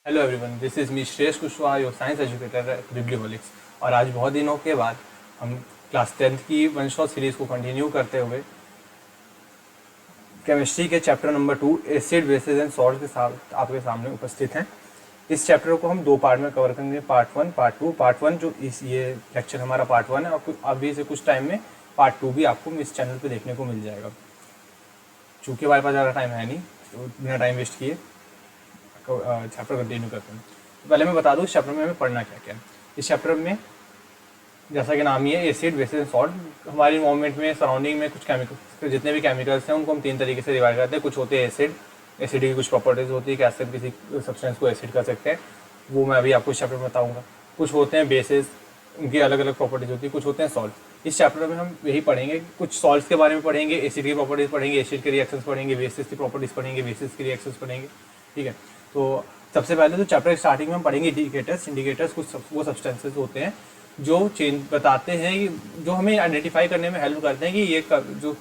Hello everyone, this is me Shreyas Kushwaha, your science educator at Biblioholics. और आज बहुत दिनों के बाद हम क्लास 10th की वन शॉट सीरीज़ को कंटिन्यू करते हुए केमिस्ट्री के chapter number 2 acid basis and salt के साथ आपके सामने उपस्थित हैं। इस चैप्टर को हम दो पार्ट में कवर करेंगे, पार्ट 1 पार्ट 2। पार्ट 1 जो ये लेक्चर हमारा पार्ट 1 है, और अभी से कुछ टाइम में पार्ट 2 भी आपको इस चैनल पर देखने को मिल जाएगा। चूँकि हमारे पास ज़्यादा टाइम है नहीं, तो बिना टाइम वेस्ट किए चैप्टर कंटिन्यू करते हैं। तो पहले मैं बता दूँ इस चैप्टर में हमें पढ़ना क्या क्या है। इस चैप्टर में जैसा कि नाम ही है, एसिड बेसिस एंड सॉल्ट, हमारी इन्वायरमेंट में सराउंडिंग में कुछ केमिकल, जितने भी केमिकल्स हैं उनको हम तीन तरीके से डिवाइड करते हैं। कुछ होते हैं एसिड, एसिड की कुछ प्रॉपर्टीज़ होती है कि एसिड किसी सब्सटेंस को एसिड कर सकते हैं, वो मैं अभी आपको इस चैप्टर में बताऊँगा। कुछ होते हैं बेसिस, उनकी अलग अलग प्रॉपर्टीज़ होती है। कुछ होते हैं सॉल्ट। इस चैप्टर में हम यही पढ़ेंगे, कुछ सॉल्ट्स के बारे में पढ़ेंगे, एसिड की प्रॉपर्टीज़ पढ़ेंगे, एसिड के रिएक्शंस पढ़ेंगे, बेसिस की प्रॉपर्टीज़ पढ़ेंगे, बेसिस की रिएक्शंस पढ़ेंगे। ठीक है, तो सबसे पहले तो चैप्टर स्टार्टिंग में हम पढ़ेंगे इंडिकेटर्स। इंडिकेटर्स कुछ वो सब्सटेंसेस होते हैं जो चेंज बताते हैं, जो हमें आइडेंटिफाई करने में हेल्प करते हैं कि ये जो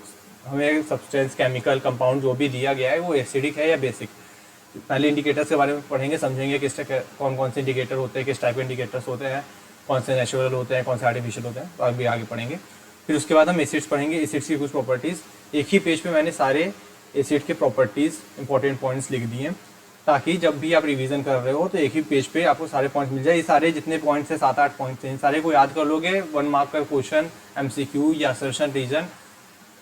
हमें सब्सटेंस, केमिकल, कंपाउंड जो भी दिया गया है वो एसिडिक है या बेसिक। पहले इंडिकेटर्स के बारे में पढ़ेंगे, समझेंगे किस कौन कौन से इंडिकेटर होते हैं, किस टाइप के इंडिकेटर्स होते हैं, कौन से नेचुरल होते हैं, कौन से आर्टिफिशियल होते हैं, तो अभी आगे पढ़ेंगे। फिर उसके बाद हम एसिड्स पढ़ेंगे, एसिड्स की कुछ प्रॉपर्टीज़। एक ही पेज पे मैंने सारे एसिड के प्रॉपर्टीज़, इंपॉर्टेंट पॉइंट्स लिख दिए, ताकि जब भी आप रिवीजन कर रहे हो तो एक ही पेज पे आपको सारे पॉइंट्स मिल जाए। ये सारे जितने पॉइंट्स हैं, 7-8 पॉइंट्स हैं, सारे को याद कर लोगे। 1 मार्क का क्वेश्चन, MCQ या असर्शन रीजन।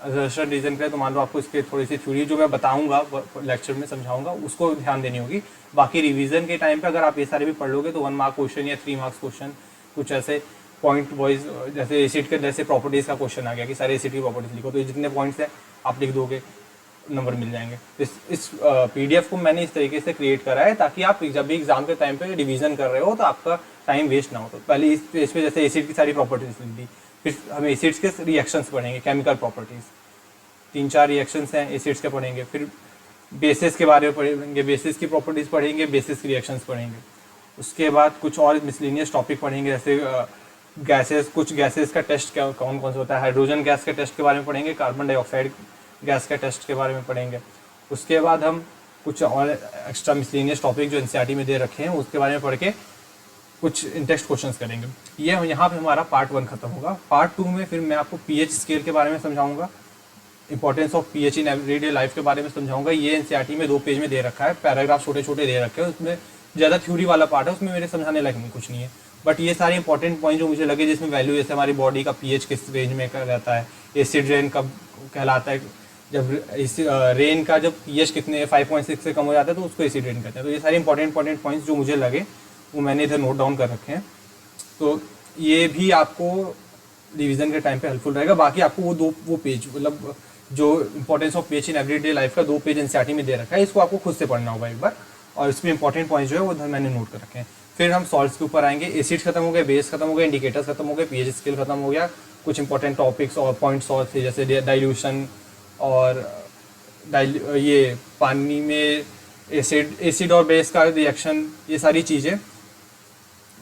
असर्शन रीजन का तो मान लो आपको इसके थोड़ी सी थ्योरी जो मैं बताऊंगा लेक्चर में समझाऊंगा, उसको ध्यान देनी होगी। बाकी रिवीजन के टाइम पे अगर आप ये सारे भी पढ़ लोगे तो 1 मार्क क्वेश्चन या 3 मार्क्स क्वेश्चन, कुछ ऐसे पॉइंट वाइज, जैसे एसिड के जैसे प्रॉपर्टीज़ का क्वेश्चन आ गया कि सारे एसिड की प्रॉपर्टीज लिखो, तो ये जितने पॉइंट्स हैं आप लिख दोगे, नंबर मिल जाएंगे। इस PDF को मैंने इस तरीके से क्रिएट करा है ताकि आप जब भी एग्जाम के टाइम पे रिवीजन कर रहे हो तो आपका टाइम वेस्ट ना हो। तो पहले इस पेज पे जैसे एसिड की सारी प्रॉपर्टीज लिख दी, फिर हम एसिड्स के रिएक्शंस पढ़ेंगे, केमिकल प्रॉपर्टीज़ 3-4 रिएक्शंस हैं एसिड्स के पढ़ेंगे। फिर बेसिस के बारे में पढ़ेंगे, बेसिस की प्रॉपर्टीज़ पढ़ेंगे, बेसिस की रिएक्शंस पढ़ेंगे। उसके बाद कुछ और मिसलिनियस टॉपिक पढ़ेंगे, जैसे गैसेस, कुछ गैसेस का टेस्ट कौन कौन सा होता है। हाइड्रोजन गैस के टेस्ट के बारे में पढ़ेंगे, कार्बन डाइऑक्साइड गैस के टेस्ट के बारे में पढ़ेंगे। उसके बाद हम कुछ और एक्स्ट्रा मिसलिनियस टॉपिक जो NCERT में दे रखे हैं उसके बारे में पढ़ के कुछ टेस्ट क्वेश्चंस करेंगे। ये यहाँ पे हमारा पार्ट 1 खत्म होगा। पार्ट 2 में फिर मैं आपको pH स्केल के बारे में समझाऊंगा, importance of pH in everyday life के बारे में समझाऊंगा। ये NCERT में 2 पेज में दे रखा है, पैराग्राफ छोटे छोटे दे रखे हैं, उसमें ज़्यादा थ्योरी वाला पार्ट है, उसमें मेरे समझाने लायक नहीं कुछ नहीं है। बट ये सारे इंपॉर्टेंट पॉइंट जो मुझे लगे, जिसमें वैल्यू जैसे हमारी बॉडी का pH किस रेंज में रहता है, एसिड रेन कब कहलाता है, जब इस रेन का जब pH कितने 5.6 से कम हो जाता है तो उसको एसिड रेन कहते हैं। तो ये सारे इंपॉर्टेंट पॉइंट्स जो मुझे लगे वो मैंने इधर नोट डाउन कर रखे हैं, तो ये भी आपको रिवीजन के टाइम पे हेल्पफुल रहेगा। बाकी आपको वो पेज, मतलब जो importance of pH in everyday life का 2 पेज NCERT में दे रखा है, इसको आपको खुद से पढ़ना होगा एक बार, और इसमें इंपॉर्टेंट पॉइंट्स जो है वो उधर मैंने नोट कर रखे हैं। फिर हम सॉल्ट्स के ऊपर आएंगे, एसिड्स खत्म हो गए, बेस खत्म हो गए, इंडिकेटर्स खत्म हो गए, pH स्केल खत्म हो गया। कुछ इंपॉर्टेंट टॉपिक्स और पॉइंट्स और थे, जैसे डाइल्यूशन और ये पानी में एसिड और बेस का रिएक्शन, ये सारी चीज़ें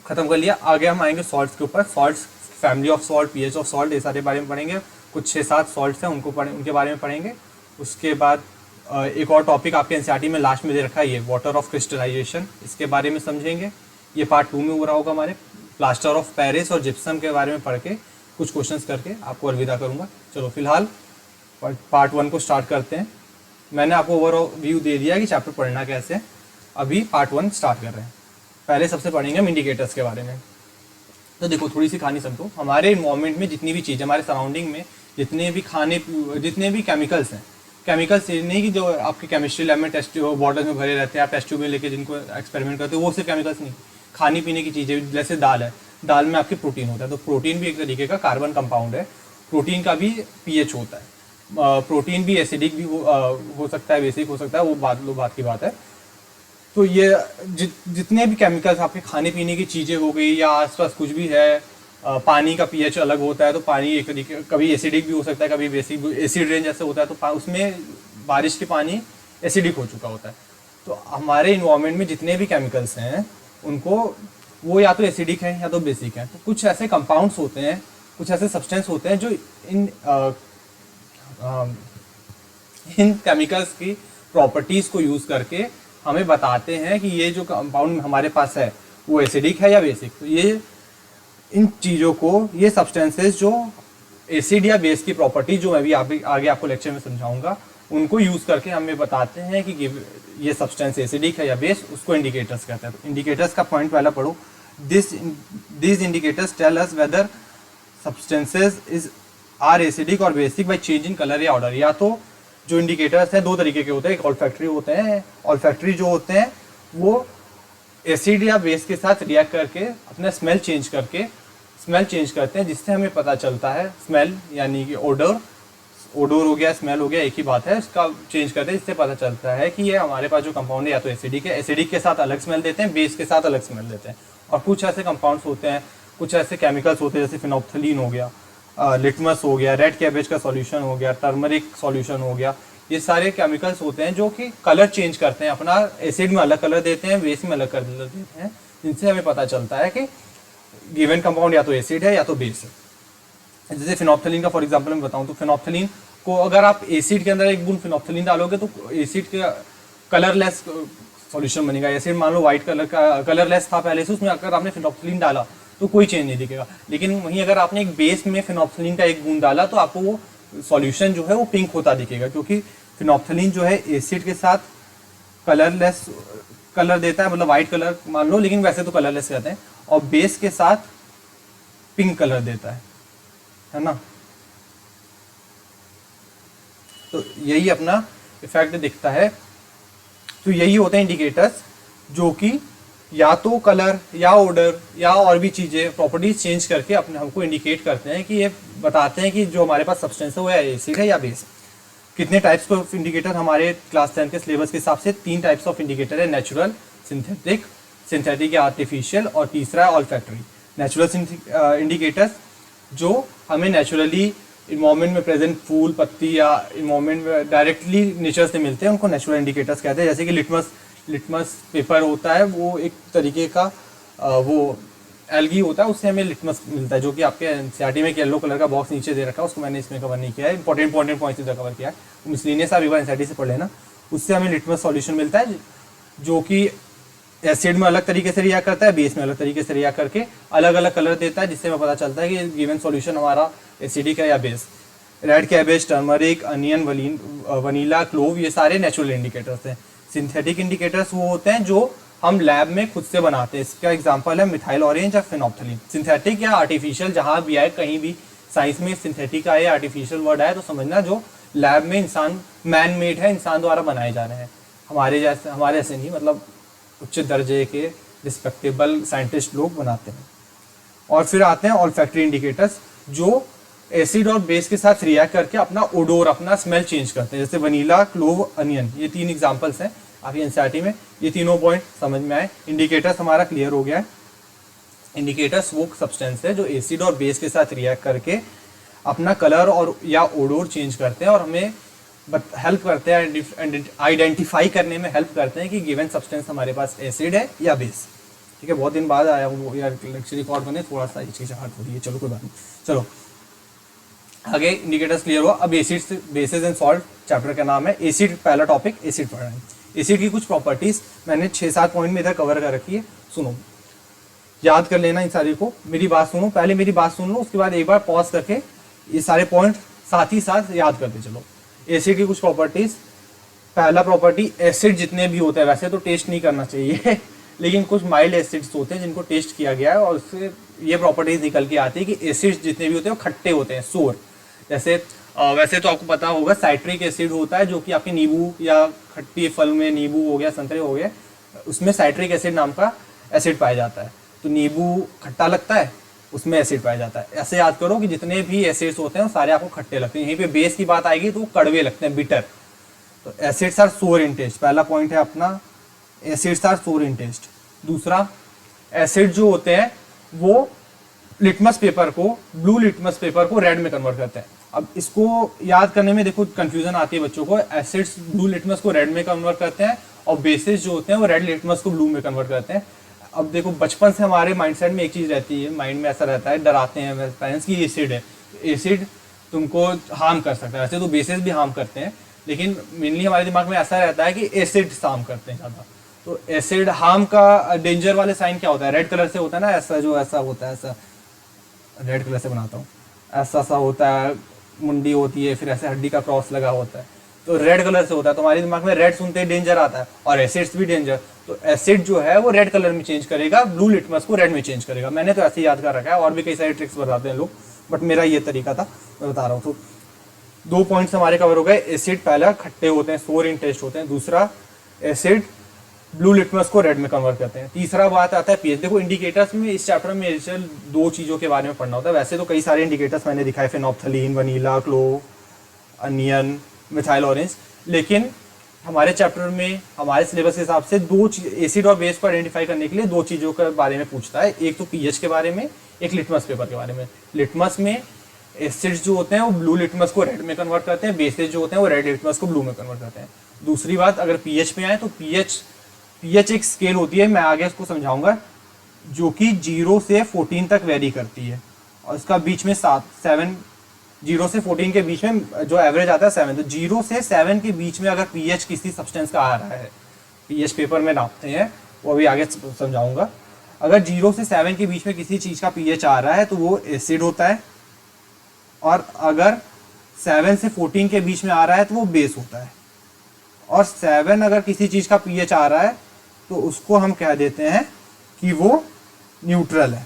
खत्म कर लिया। आगे हम आएंगे सॉल्ट्स के ऊपर। Salts, family of salt, pH of salt, ये सारे बारे में पढ़ेंगे। कुछ 6-7 सॉल्ट्स हैं उनके बारे में पढ़ेंगे। उसके बाद एक और टॉपिक आपके NCERT में लास्ट में दे रखा है, ये वाटर ऑफ क्रिस्टलाइजेशन, इसके बारे में समझेंगे। ये पार्ट 2 में हो रहा होगा हमारे। प्लास्टर ऑफ पेरिस और जिप्सम के बारे में पढ़ के कुछ क्वेश्चंस करके आपको अलविदा करूँगा। चलो फिलहाल पार्ट 1 को स्टार्ट करते हैं। मैंने आपको ओवरव्यू दे दिया कि चैप्टर पढ़ना कैसे। अभी पार्ट 1 स्टार्ट कर रहे हैं। पहले सबसे पढ़ेंगे हम इंडिकेटर्स के बारे में। तो देखो, थोड़ी सी कहानी समझो। हमारे इन्वायरमेंट में जितनी भी चीज़, हमारे सराउंडिंग में जितने भी केमिकल्स हैं, केमिकल्स ये नहीं कि जो आपके केमिस्ट्री लैब में टेस्ट बॉटल में भरे रहते हैं, आप टेस्ट ट्यूब में लेके जिनको एक्सपेरिमेंट करते हो, वो सिर्फ केमिकल्स नहीं, खाने पीने की चीज़ें, जैसे दाल है, दाल में आपके प्रोटीन होता है, तो प्रोटीन भी एक तरीके का कार्बन कंपाउंड है। प्रोटीन का भी pH होता है। प्रोटीन भी एसिडिक भी हो सकता है, बेसिक हो सकता है, वो बात की बात है। तो ये जितने भी केमिकल्स आपके खाने पीने की चीज़ें हो गई या आसपास कुछ भी है, पानी का pH अलग होता है, तो पानी एक तरीके, कभी एसिडिक भी हो सकता है, कभी बेसिक, एसिड रेन जैसे होता है, तो उसमें बारिश के पानी एसिडिक हो चुका होता है। तो हमारे इन्वायरमेंट में जितने भी केमिकल्स हैं उनको, वो या तो एसिडिक हैं या तो बेसिक हैं। तो कुछ ऐसे कंपाउंड्स होते हैं, कुछ ऐसे सब्सटेंस होते हैं जो इन केमिकल्स की प्रॉपर्टीज़ को यूज़ करके हमें बताते हैं कि ये जो कंपाउंड हमारे पास है वो एसिडिक है या बेसिक। तो ये इन चीज़ों को, ये सब्सटेंसेस जो एसिड या बेस की प्रॉपर्टी जो मैं भी आगे आपको लेक्चर में समझाऊंगा, उनको यूज़ करके हमें बताते हैं कि ये सब्सटेंस एसिडिक है या बेस, उसको इंडिकेटर्स कहते हैं। तो इंडिकेटर्स का पॉइंट पहला पढ़ो, this indicators tell us whether substances is are acidic और basic by change in colour या ऑर्डर। या तो जो इंडिकेटर्स हैं दो तरीके के होते हैं, एक ऑल्फैक्टरी होते हैं, ऑल्फैक्टरी जो होते हैं वो एसिड या बेस के साथ रिएक्ट करके अपना स्मेल चेंज करते हैं, जिससे हमें पता चलता है, स्मेल यानी कि ओडोर हो गया, स्मेल हो गया, एक ही बात है, इसका चेंज करते हैं, जिससे पता चलता है कि ये हमारे पास जो कंपाउंड है या तो एसिडिक है, एसिडिक के साथ अलग स्मेल देते हैं, बेस के साथ अलग स्मेल देते हैं। और कुछ ऐसे कंपाउंड्स होते हैं, कुछ ऐसे केमिकल्स होते हैं जैसे फिनोप्थलीन हो गया, लिटमस हो गया, रेड कैबेज का सॉल्यूशन हो गया, टर्मरिक सॉल्यूशन हो गया, ये सारे केमिकल्स होते हैं जो कि कलर चेंज करते हैं, अपना एसिड में अलग कलर देते हैं, बेस में अलग कलर देते हैं, जिनसे हमें पता चलता है कि गिवन कंपाउंड या तो एसिड है या तो बेस है। जैसे फिनोप्थलीन का फॉर एग्जांपल मैं बताऊं तो फिनोप्थलीन को अगर आप एसिड के अंदर एक बूंद फिनोप्थलीन डालोगे तो एसिड का कलरलेस सॉल्यूशन बनेगा। एसिड मान लो व्हाइट कलर का कलरलेस था पहले से, उसमें अगर आपने फिनोप्थलीन डाला तो कोई चेंज नहीं दिखेगा। लेकिन वहीं अगर आपने एक बेस में फिनोप्थलीन का एक बूंद डाला तो आपको वो सॉल्यूशन जो है वो पिंक होता दिखेगा, क्योंकि फिनोप्थलीन जो है एसिड के साथ कलरलेस कलर देता है, मतलब व्हाइट कलर मान लो, लेकिन वैसे तो कलरलेस रहते हैं, और बेस के साथ पिंक कलर देता है ना। तो यही अपना इफेक्ट दिखता है। तो यही होते हैं इंडिकेटर्स जो कि या तो कलर या ऑर्डर या और भी चीज़ें प्रॉपर्टीज चेंज करके अपने हमको इंडिकेट करते हैं कि ये बताते हैं कि जो हमारे पास सब्सटेंस है वो एसिड है या बेस। कितने टाइप्स ऑफ इंडिकेटर हमारे क्लास 10 के सिलेबस के हिसाब से 3 टाइप्स ऑफ इंडिकेटर है, नेचुरल, सिंथेटिक या आर्टिफिशियल, और तीसरा है ऑल्फैक्टरी। नेचुरल इंडिकेटर्स जो हमें नेचुरली इन्वायरमेंट में प्रेजेंट फूल, पत्ती या इन्वायरमेंट में डायरेक्टली नेचर से मिलते हैं, उनको नेचुरल इंडिकेटर्स कहते हैं। जैसे कि लिटमस पेपर होता है, वो एक तरीके का वो एल्गी होता है, उससे हमें लिटमस मिलता है, जो कि आपके एनसीईआरटी में एक येलो कलर का बॉक्स नीचे दे रखा है, उसको मैंने इसमें कवर नहीं किया है, इंपॉर्टेंट पॉइंट्स इधर कवर किया है, मिसलिनियस आप एक बार एनसीईआरटी से पढ़ लेना। उससे हमें लिटमस सॉल्यूशन मिलता है जो कि एसिड में अलग तरीके से रिएक्ट करता है, बेस में अलग तरीके से रिएक्ट करके अलग अलग कलर देता है, जिससे हमें पता चलता है कि गिवन सॉल्यूशन हमारा एसिडिक है या base. Red cabbage, turmeric, onion, vanilla, clove, ये सारे नेचुरल इंडिकेटर्स हैं। सिंथेटिक इंडिकेटर्स वो होते हैं जो हम लैब में खुद से बनाते हैं। इसका एग्जांपल है मिथाइल ऑरेंज या फिनोप्थलीन। सिंथेटिक या आर्टिफिशियल जहाँ भी आए, कहीं भी साइंस में सिंथेटिक आए या आर्टिफिशियल वर्ड आए तो समझना जो लैब में इंसान मैन मेड है, इंसान द्वारा बनाए जा रहे हैं, हमारे जैसे नहीं, मतलब उच्च दर्जे के रिस्पेक्टेबल साइंटिस्ट लोग बनाते हैं। और फिर आते हैं ऑल्फैक्टरी इंडिकेटर्स जो एसिड और बेस के साथ रिएक्ट करके अपना ओडोर, अपना स्मेल चेंज करते हैं। जैसे वनीला, क्लोव, अनियन, ये 3 एग्जांपल्स हैं आपकी एनसीईआरटी में। ये तीनों पॉइंट समझ में आए। इंडिकेटर्स हमारा क्लियर हो गया है। इंडिकेटर्स वो सब्सटेंस है जो एसिड और बेस के साथ रिएक्ट करके अपना कलर और या ओडोर चेंज करते हैं और हमें हेल्प करते हैं, आइडेंटिफाई करने में हेल्प करते हैं कि गिवन सब्सटेंस हमारे पास एसिड है या बेस। ठीक है, बहुत दिन बाद आया हूँ यार लेक्चर रिकॉर्ड करने, थोड़ा सा हिचकिचाहट हो रही है, चलो कोई बात नहीं। चलो आगे इंडिकेटर्स क्लियर हुआ। अब acids, basis and salt chapter का नाम है। एसिड पहला टॉपिक, एसिड पढ़ रहे हैं। एसिड की कुछ प्रॉपर्टीज मैंने 6-7 पॉइंट में इधर कवर कर रखी है, सुनो, याद कर लेना इन सारी को। मेरी बात सुनो, पहले मेरी बात सुन लो, उसके बाद एक बार पॉज करके ये सारे पॉइंट साथ ही साथ याद करते चलो। एसिड की कुछ प्रॉपर्टीज। पहला प्रॉपर्टी, एसिड जितने भी होते हैं, वैसे तो टेस्ट नहीं करना चाहिए लेकिन कुछ माइल्ड एसिड्स होते हैं जिनको टेस्ट किया गया है और उससे ये प्रॉपर्टीज निकल के आती है कि एसिड्स जितने भी होते हैं वो खट्टे होते हैं, सोर। जैसे वैसे तो आपको पता होगा साइट्रिक एसिड होता है जो कि आपके नींबू या खट्टी फल में, नींबू हो गया, संतरे हो गए, उसमें साइट्रिक एसिड नाम का एसिड पाया जाता है। तो नींबू खट्टा लगता है, उसमें एसिड पाया जाता है। ऐसे याद करो कि जितने भी एसिड्स होते हैं वो सारे आपको खट्टे लगते हैं। यहीं पे बेस की बात आएगी तो वो कड़वे लगते हैं, बिटर। तो acids are sour in test, पहला पॉइंट है अपना, acids are sour in test. दूसरा, एसिड जो होते हैं वो लिटमस पेपर को, ब्लू लिटमस पेपर को रेड में कन्वर्ट करते हैं। अब इसको याद करने में देखो कंफ्यूजन आती है बच्चों को। एसिड्स ब्लू लिटमस को रेड में कन्वर्ट करते हैं और बेसिस जो होते हैं वो रेड लिटमस को ब्लू में कन्वर्ट करते हैं। अब देखो बचपन से हमारे माइंडसेट में एक चीज़ रहती है, माइंड में ऐसा रहता है, डराते हैं पेरेंट्स की एसिड है, एसिड तुमको हार्म कर सकता है। वैसे तो बेसिस भी हार्म करते हैं, लेकिन मेनली हमारे दिमाग में ऐसा रहता है कि एसिड हार्म करते हैं ज़्यादा। तो एसिड हार्म का डेंजर वाले साइन क्या होता है, रेड कलर से होता है ना, ऐसा जो ऐसा होता है, ऐसा रेड कलर से बनाता हूँ, ऐसा सा होता है, मुंडी होती है, फिर ऐसे हड्डी का क्रॉस लगा होता है, तो रेड कलर से होता है। तो हमारे दिमाग में रेड सुनते ही डेंजर आता है, और एसिड्स भी डेंजर। तो एसिड जो है वो रेड कलर में चेंज करेगा, ब्लू लिटमस को रेड में चेंज करेगा। मैंने तो ऐसे ही याद कर रखा है, और भी कई सारे ट्रिक्स बताते हैं लोग, बट मेरा ये तरीका था, मैं बता रहा हूँ। तो 2 पॉइंट्स हमारे कवर हो गए। एसिड पहला खट्टे होते हैं, सोर इन टेस्ट होते हैं। दूसरा, एसिड ब्लू लिटमस को रेड में कन्वर्ट करते हैं। तीसरा बात आता है पीएच। देखो इंडिकेटर्स में इस चैप्टर में 2 चीज़ों के बारे में पढ़ना होता है। वैसे तो कई सारे इंडिकेटर्स मैंने दिखाए, फेनोप्थलीन, वनीला, क्लो, अनियन, मिथाइल ऑरेंज, लेकिन हमारे चैप्टर में हमारे सिलेबस के हिसाब से 2 एसिड और बेस को आइडेंटिफाई करने के लिए 2 चीज़ों के बारे में पूछता है। एक तो पीएच के बारे में, एक लिटमस पेपर के बारे में। लिटमस में एसिड्स जो होते हैं वो ब्लू लिटमस को रेड में कन्वर्ट करते हैं, बेसेस जो होते हैं वो रेड लिटमस को ब्लू में कन्वर्ट करते हैं। दूसरी बात, अगर पीएच पे आए तो पीएच एक स्केल होती है, मैं आगे इसको समझाऊंगा, जो कि 0 से 14 तक वेरी करती है, और इसका बीच में 7 0 से 14 के बीच में जो एवरेज आता है 7। तो 0 से 7 के बीच में अगर पीएच किसी सब्सटेंस का आ रहा है, पीएच पेपर में नापते हैं, वो अभी आगे समझाऊंगा। अगर 0 से 7 के बीच में किसी चीज़ का पीएच आ रहा है तो वो एसिड होता है, और अगर 7 से 14 के बीच में आ रहा है तो वो बेस होता है। और 7 अगर किसी चीज़ का पीएच आ रहा है तो उसको हम कह देते हैं कि वो न्यूट्रल है।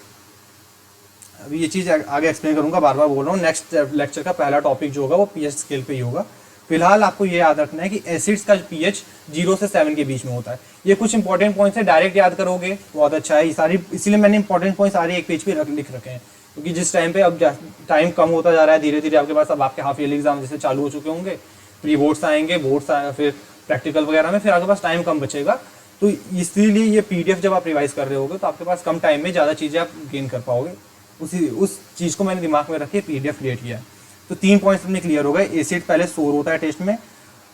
अभी ये चीज़ आगे एक्सप्लेन करूंगा, बार बार बोल रहा हूँ। नेक्स्ट लेक्चर का पहला टॉपिक जो होगा वो पीएच स्केल पे ही होगा। फिलहाल आपको ये याद रखना है कि एसिड्स का पीएच 0 से 7 के बीच में होता है। ये कुछ इंपॉर्टेंट पॉइंट्स है, डायरेक्ट याद करोगे बहुत अच्छा है। ये सारी, इसीलिए मैंने इंपॉर्टेंट पॉइंट्स सारे एक पेज पे लिख रखे हैं, क्योंकि जिस टाइम पे अब टाइम कम होता जा रहा है धीरे धीरे आपके पास, अब आपके हाफ ईयरली एग्जाम जैसे चालू हो चुके होंगे, प्री बोर्ड्स आएंगे, बोर्ड्स फिर प्रैक्टिकल वगैरह में, फिर आपके पास टाइम कम बचेगा। तो इसीलिए ये पीडीएफ जब आप रिवाइज कर रहे होगे तो आपके पास कम टाइम में ज़्यादा चीज़ें आप गेन कर पाओगे। उस चीज़ को मैंने दिमाग में रखे पीडीएफ क्रिएट किया है। तो 3 पॉइंट्स अपने क्लियर हो गए। एसिड पहले सोर होता है टेस्ट में,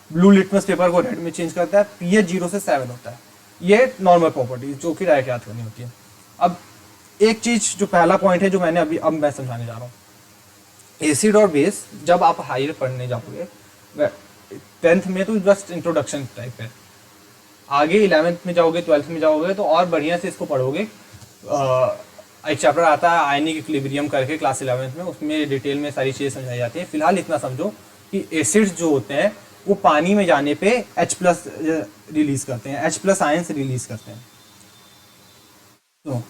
ब्लू लिटमस पेपर को रेड में चेंज करता है, पीएच 0 से 7 होता है। ये नॉर्मल प्रॉपर्टी जो कि डायरेक्ट याद करनी होती है। अब एक चीज़ जो पहला पॉइंट है जो मैंने अब मैं समझाने जा रहा हूँ, एसिड और बेस जब आप हायर पढ़ने जाओगे 10th में तो जस्ट इंट्रोडक्शन टाइप है, आगे 11th में जाओगे, 12th में जाओगे तो और बढ़िया से इसको पढ़ोगे। एक चैप्टर आता है आयनिक इक्विलिब्रियम करके क्लास 11th में, उसमें डिटेल में सारी चीज़ें समझाई जाती हैं। फिलहाल इतना समझो कि एसिड्स जो होते हैं वो पानी में जाने पे H+ रिलीज करते हैं, H+ आयंस रिलीज करते हैं। तो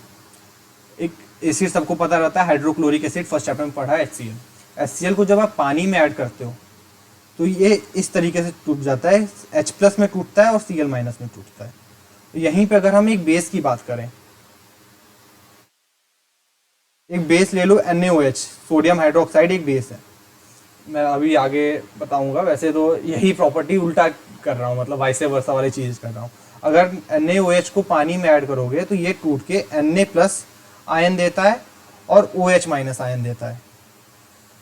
एक एसिड सबको पता रहता है, हाइड्रोक्लोरिक एसिड, फर्स्ट चैप्टर में पढ़ा है HCl। HCl को जब आप पानी में ऐड करते हो तो ये इस तरीके से टूट जाता है, H+ में टूटता है और Cl- में टूटता है। तो यहीं पे अगर हम एक बेस की बात करें, एक बेस ले लो NaOH, सोडियम हाइड्रोक्साइड एक बेस है। मैं अभी आगे बताऊंगा, वैसे तो यही प्रॉपर्टी उल्टा कर रहा हूँ, मतलब वाइस वर्सा वाली चीज़ कर रहा हूँ। अगर NaOH को पानी में ऐड करोगे तो ये टूट के Na+ आयन देता है और OH- आयन देता है।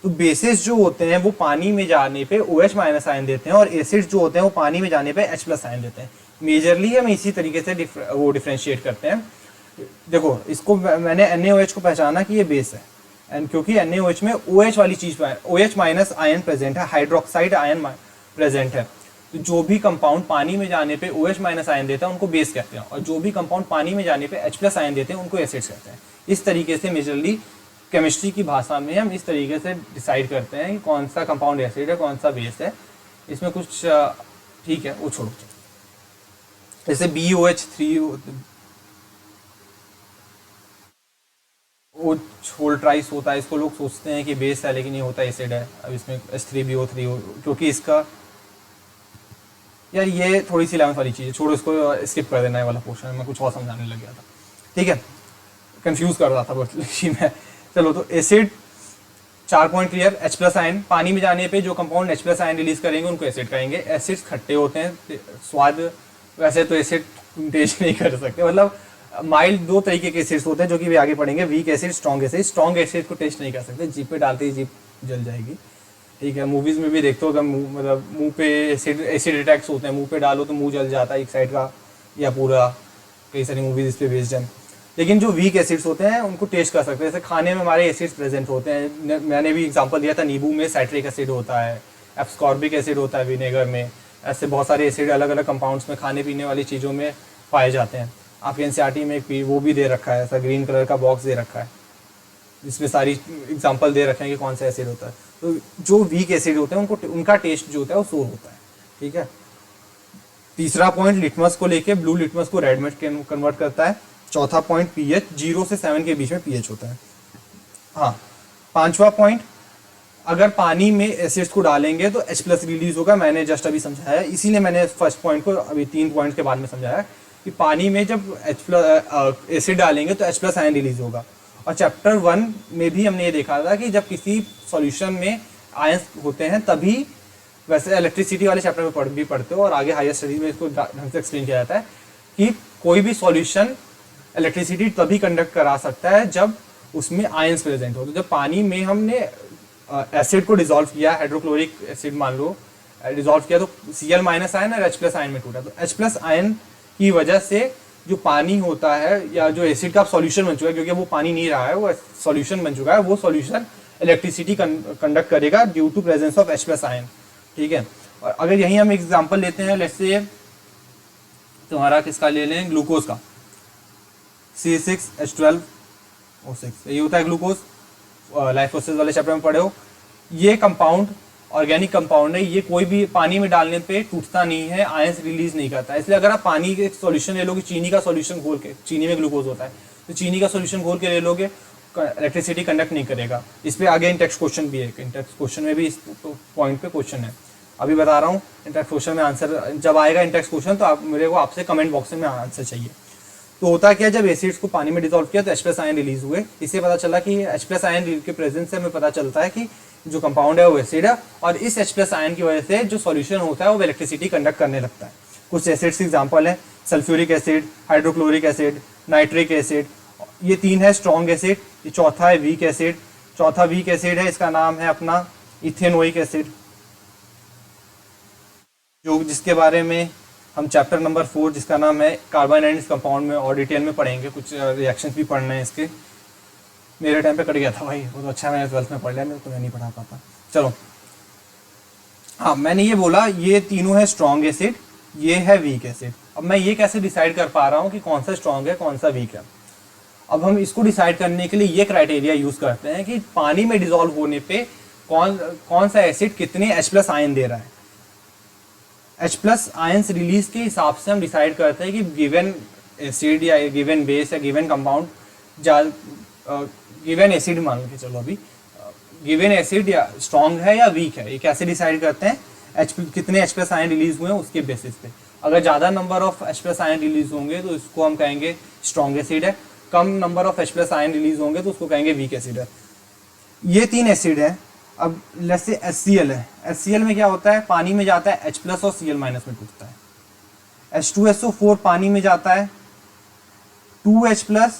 तो बेसिस जो होते हैं वो पानी में जाने पे OH- आयन देते हैं, और एसिड्स जो होते हैं वो पानी में जाने पे H+ आयन देते हैं। मेजरली हम इसी तरीके से वो डिफ्रेंशिएट करते हैं। देखो इसको मैंने NaOH को पहचाना कि ये बेस है, एंड क्योंकि NaOH में OH वाली चीज़ OH- आयन प्रेजेंट है, हाइड्रोक्साइड आयन प्रेजेंट है। तो जो भी कंपाउंड पानी में जाने पे OH- आयन देता है उनको बेस कहते हैं, और जो भी कंपाउंड पानी में जाने पे H+ आयन देते हैं उनको एसिड्स कहते हैं। इस तरीके से मेजरली केमिस्ट्री की भाषा में हम इस तरीके से डिसाइड करते हैं कि कौन सा कंपाउंड एसिड है, कौन सा बेस है। इसमें कुछ ठीक है वो छोड़ो, जैसे BOH3 वो होल ट्राइस होता है, इसको लोग सोचते हैं कि बेस है लेकिन ये होता है एसिड है। अब इसमें H3BO3 क्योंकि इसका यार ये थोड़ी सी 11th वाली चीज़ है, छोड़ो इसको, स्किप कर देना है वाला पोर्शन, मैं कुछ और समझाने लग गया था। ठीक है, कंफ्यूज कर रहा था बस मैं। चलो तो acid 4 point clear. H+ ion पानी में जाने पे जो कंपाउंड H+ आयन रिलीज करेंगे उनको एसिड कहेंगे। एसिड्स खट्टे होते हैं, स्वाद वैसे तो एसिड टेस्ट नहीं कर सकते, मतलब माइल्ड 2 तरीके के एसिड्स होते हैं जो कि भी आगे पढ़ेंगे, weak acid, strong acid. Strong acid को टेस्ट नहीं कर सकते, जीप पे डालते ही जीप जल जाएगी। ठीक है, मूवीज़ में भी देखते हो अगर मतलब मुंह पे एसिड अटैक्स होते हैं, मुंह पे डालो तो मुंह जल जाता है एक साइड का या पूरा, कई सारी मूवीज इस पे बेस्ड हैं। लेकिन जो वीक एसिड्स होते हैं उनको टेस्ट कर सकते हैं, जैसे खाने में हमारे एसिड्स प्रेजेंट होते हैं। मैंने भी एग्जांपल दिया था, नींबू में साइट्रिक एसिड होता है, एब्सकॉर्बिक एसिड होता है विनेगर में। ऐसे बहुत सारे एसिड अलग अलग कंपाउंड्स में, खाने पीने वाली चीज़ों में पाए जाते हैं। आपके एनसीईआरटी में एक वो भी दे रखा है, ऐसा ग्रीन कलर का बॉक्स दे रखा है जिसमें सारी एग्जांपल दे रखे हैं कि कौन सा एसिड होता है। तो जो वीक एसिड होते हैं उनको उनका टेस्ट जो होता है वो सोर होता है। ठीक है, तीसरा पॉइंट लिटमस को लेके, ब्लू लिटमस को रेड में कन्वर्ट करता है। चौथा पॉइंट पीएच, 0 से 7 के बीच में पीएच होता है। हाँ, पांचवा पॉइंट, अगर पानी में एसिड्स को डालेंगे तो H+ रिलीज होगा। मैंने जस्ट अभी समझाया, इसीलिए मैंने फर्स्ट पॉइंट को अभी 3 पॉइंट के बाद में समझाया कि पानी में जब एसिड डालेंगे तो H+ आयन रिलीज होगा। और चैप्टर 1 में भी हमने ये देखा था कि जब किसी सॉल्यूशन में आयंस होते हैं तभी, वैसे इलेक्ट्रिसिटी वाले चैप्टर में भी पढ़ते हो और आगे हायर स्टडीज में इसको ढंग से एक्सप्लेन किया जाता है कि कोई भी सॉल्यूशन इलेक्ट्रिसिटी तभी कंडक्ट करा सकता है जब उसमें आयंस प्रेजेंट हो। तो जब पानी में हमने एसिड को डिसॉल्व किया, हाइड्रोक्लोरिक एसिड मान लो डिसॉल्व किया, तो Cl- आयन और H+ आयन में टूटा। तो H+ आयन की वजह से जो पानी होता है या जो एसिड का सॉल्यूशन बन चुका है, क्योंकि वो पानी नहीं रहा है, वो सॉल्यूशन बन चुका है, वो सॉल्यूशन इलेक्ट्रिसिटी कंडक्ट करेगा due to presence of H+ ion. ठीक है, और अगर यही हम एग्जांपल लेते हैं, लेट्स से तुम्हारा किसका ले लें, ग्लूकोज का, C6H12O6, ये होता है ग्लूकोज। लाइफ प्रोसेस वाले चैप्टर में पढ़े हो। ये कंपाउंड ऑर्गेनिक कंपाउंड है, ये कोई भी पानी में डालने पे टूटता नहीं है, आयंस रिलीज नहीं करता है। इसलिए अगर आप पानी के सॉल्यूशन ले लोगे, चीनी का सॉल्यूशन घोल के, चीनी में ग्लूकोज होता है, तो चीनी का सॉल्यूशन घोल के ले लोगे, इलेक्ट्रिसिटी कंडक्ट नहीं करेगा। इस पर आगे इंटेक्स क्वेश्चन भी है, इंटेक्स क्वेश्चन में भी इस पॉइंट पे क्वेश्चन है। अभी बता रहा हूँ, इंटेक्स क्वेश्चन में आंसर जब आएगा इंटेक्स क्वेश्चन, तो आप मेरे को आपसे कमेंट बॉक्स में आंसर चाहिए। तो होता क्या, जब एसिड्स को पानी में डिसॉल्व किया तो H+ आयन रिलीज हुए। इससे पता चला कि H+ आयन के प्रेजेंस से हमें पता चलता है कि जो कंपाउंड है वो एसिड है, और इस H+ आयन की वजह से जो सॉल्यूशन होता है वो इलेक्ट्रिसिटी कंडक्ट करने लगता है। कुछ एसिड्स एग्जांपल है, sulphuric acid, hydrochloric acid, nitric acid. ये 3 है स्ट्रॉन्ग एसिड। ये चौथा है वीक एसिड। चौथा वीक एसिड है, इसका नाम है अपना इथेनोइक एसिड, जो जिसके बारे में हम चैप्टर नंबर 4 जिसका नाम है कार्बन एंड कंपाउंड में और डिटेल में पढ़ेंगे। कुछ रिएक्शंस भी पढ़ने हैं इसके। मेरे टाइम पे कट गया था भाई, वो तो अच्छा मैंने 12th में पढ़ लिया, मेरे को नहीं पढ़ा पाता। चलो, हाँ, मैंने ये बोला ये तीनों है स्ट्रॉन्ग एसिड, ये है वीक एसिड। अब मैं ये कैसे डिसाइड कर पा रहा हूँ कि कौन सा स्ट्रॉन्ग है कौन सा वीक है? अब हम इसको डिसाइड करने के लिए ये क्राइटेरिया यूज करते हैं कि पानी में डिसॉल्व होने पे कौन सा एसिड कितने H+ आयन दे रहा है। H+ आयंस रिलीज के हिसाब से हम डिसाइड करते हैं कि गिवन एसिड या गिवन बेस या गिवन कंपाउंड, गिवन एसिड मान के चलो, अभी गिवन एसिड या स्ट्रॉन्ग है या वीक है। ये कैसे डिसाइड करते हैं? कितने H+ आयन रिलीज हुए हैं उसके बेसिस पे। अगर ज़्यादा number of H+ ion release होंगे तो इसको हम कहेंगे स्ट्रॉन्ग एसिड है, कम number of H+ ion release होंगे तो उसको कहेंगे वीक एसिड है। ये 3 एसिड है। अब लेट्स से HCl है। HCl में क्या होता है, पानी में जाता है H+ और Cl- में टूटता है। H2SO4 पानी में जाता है 2H+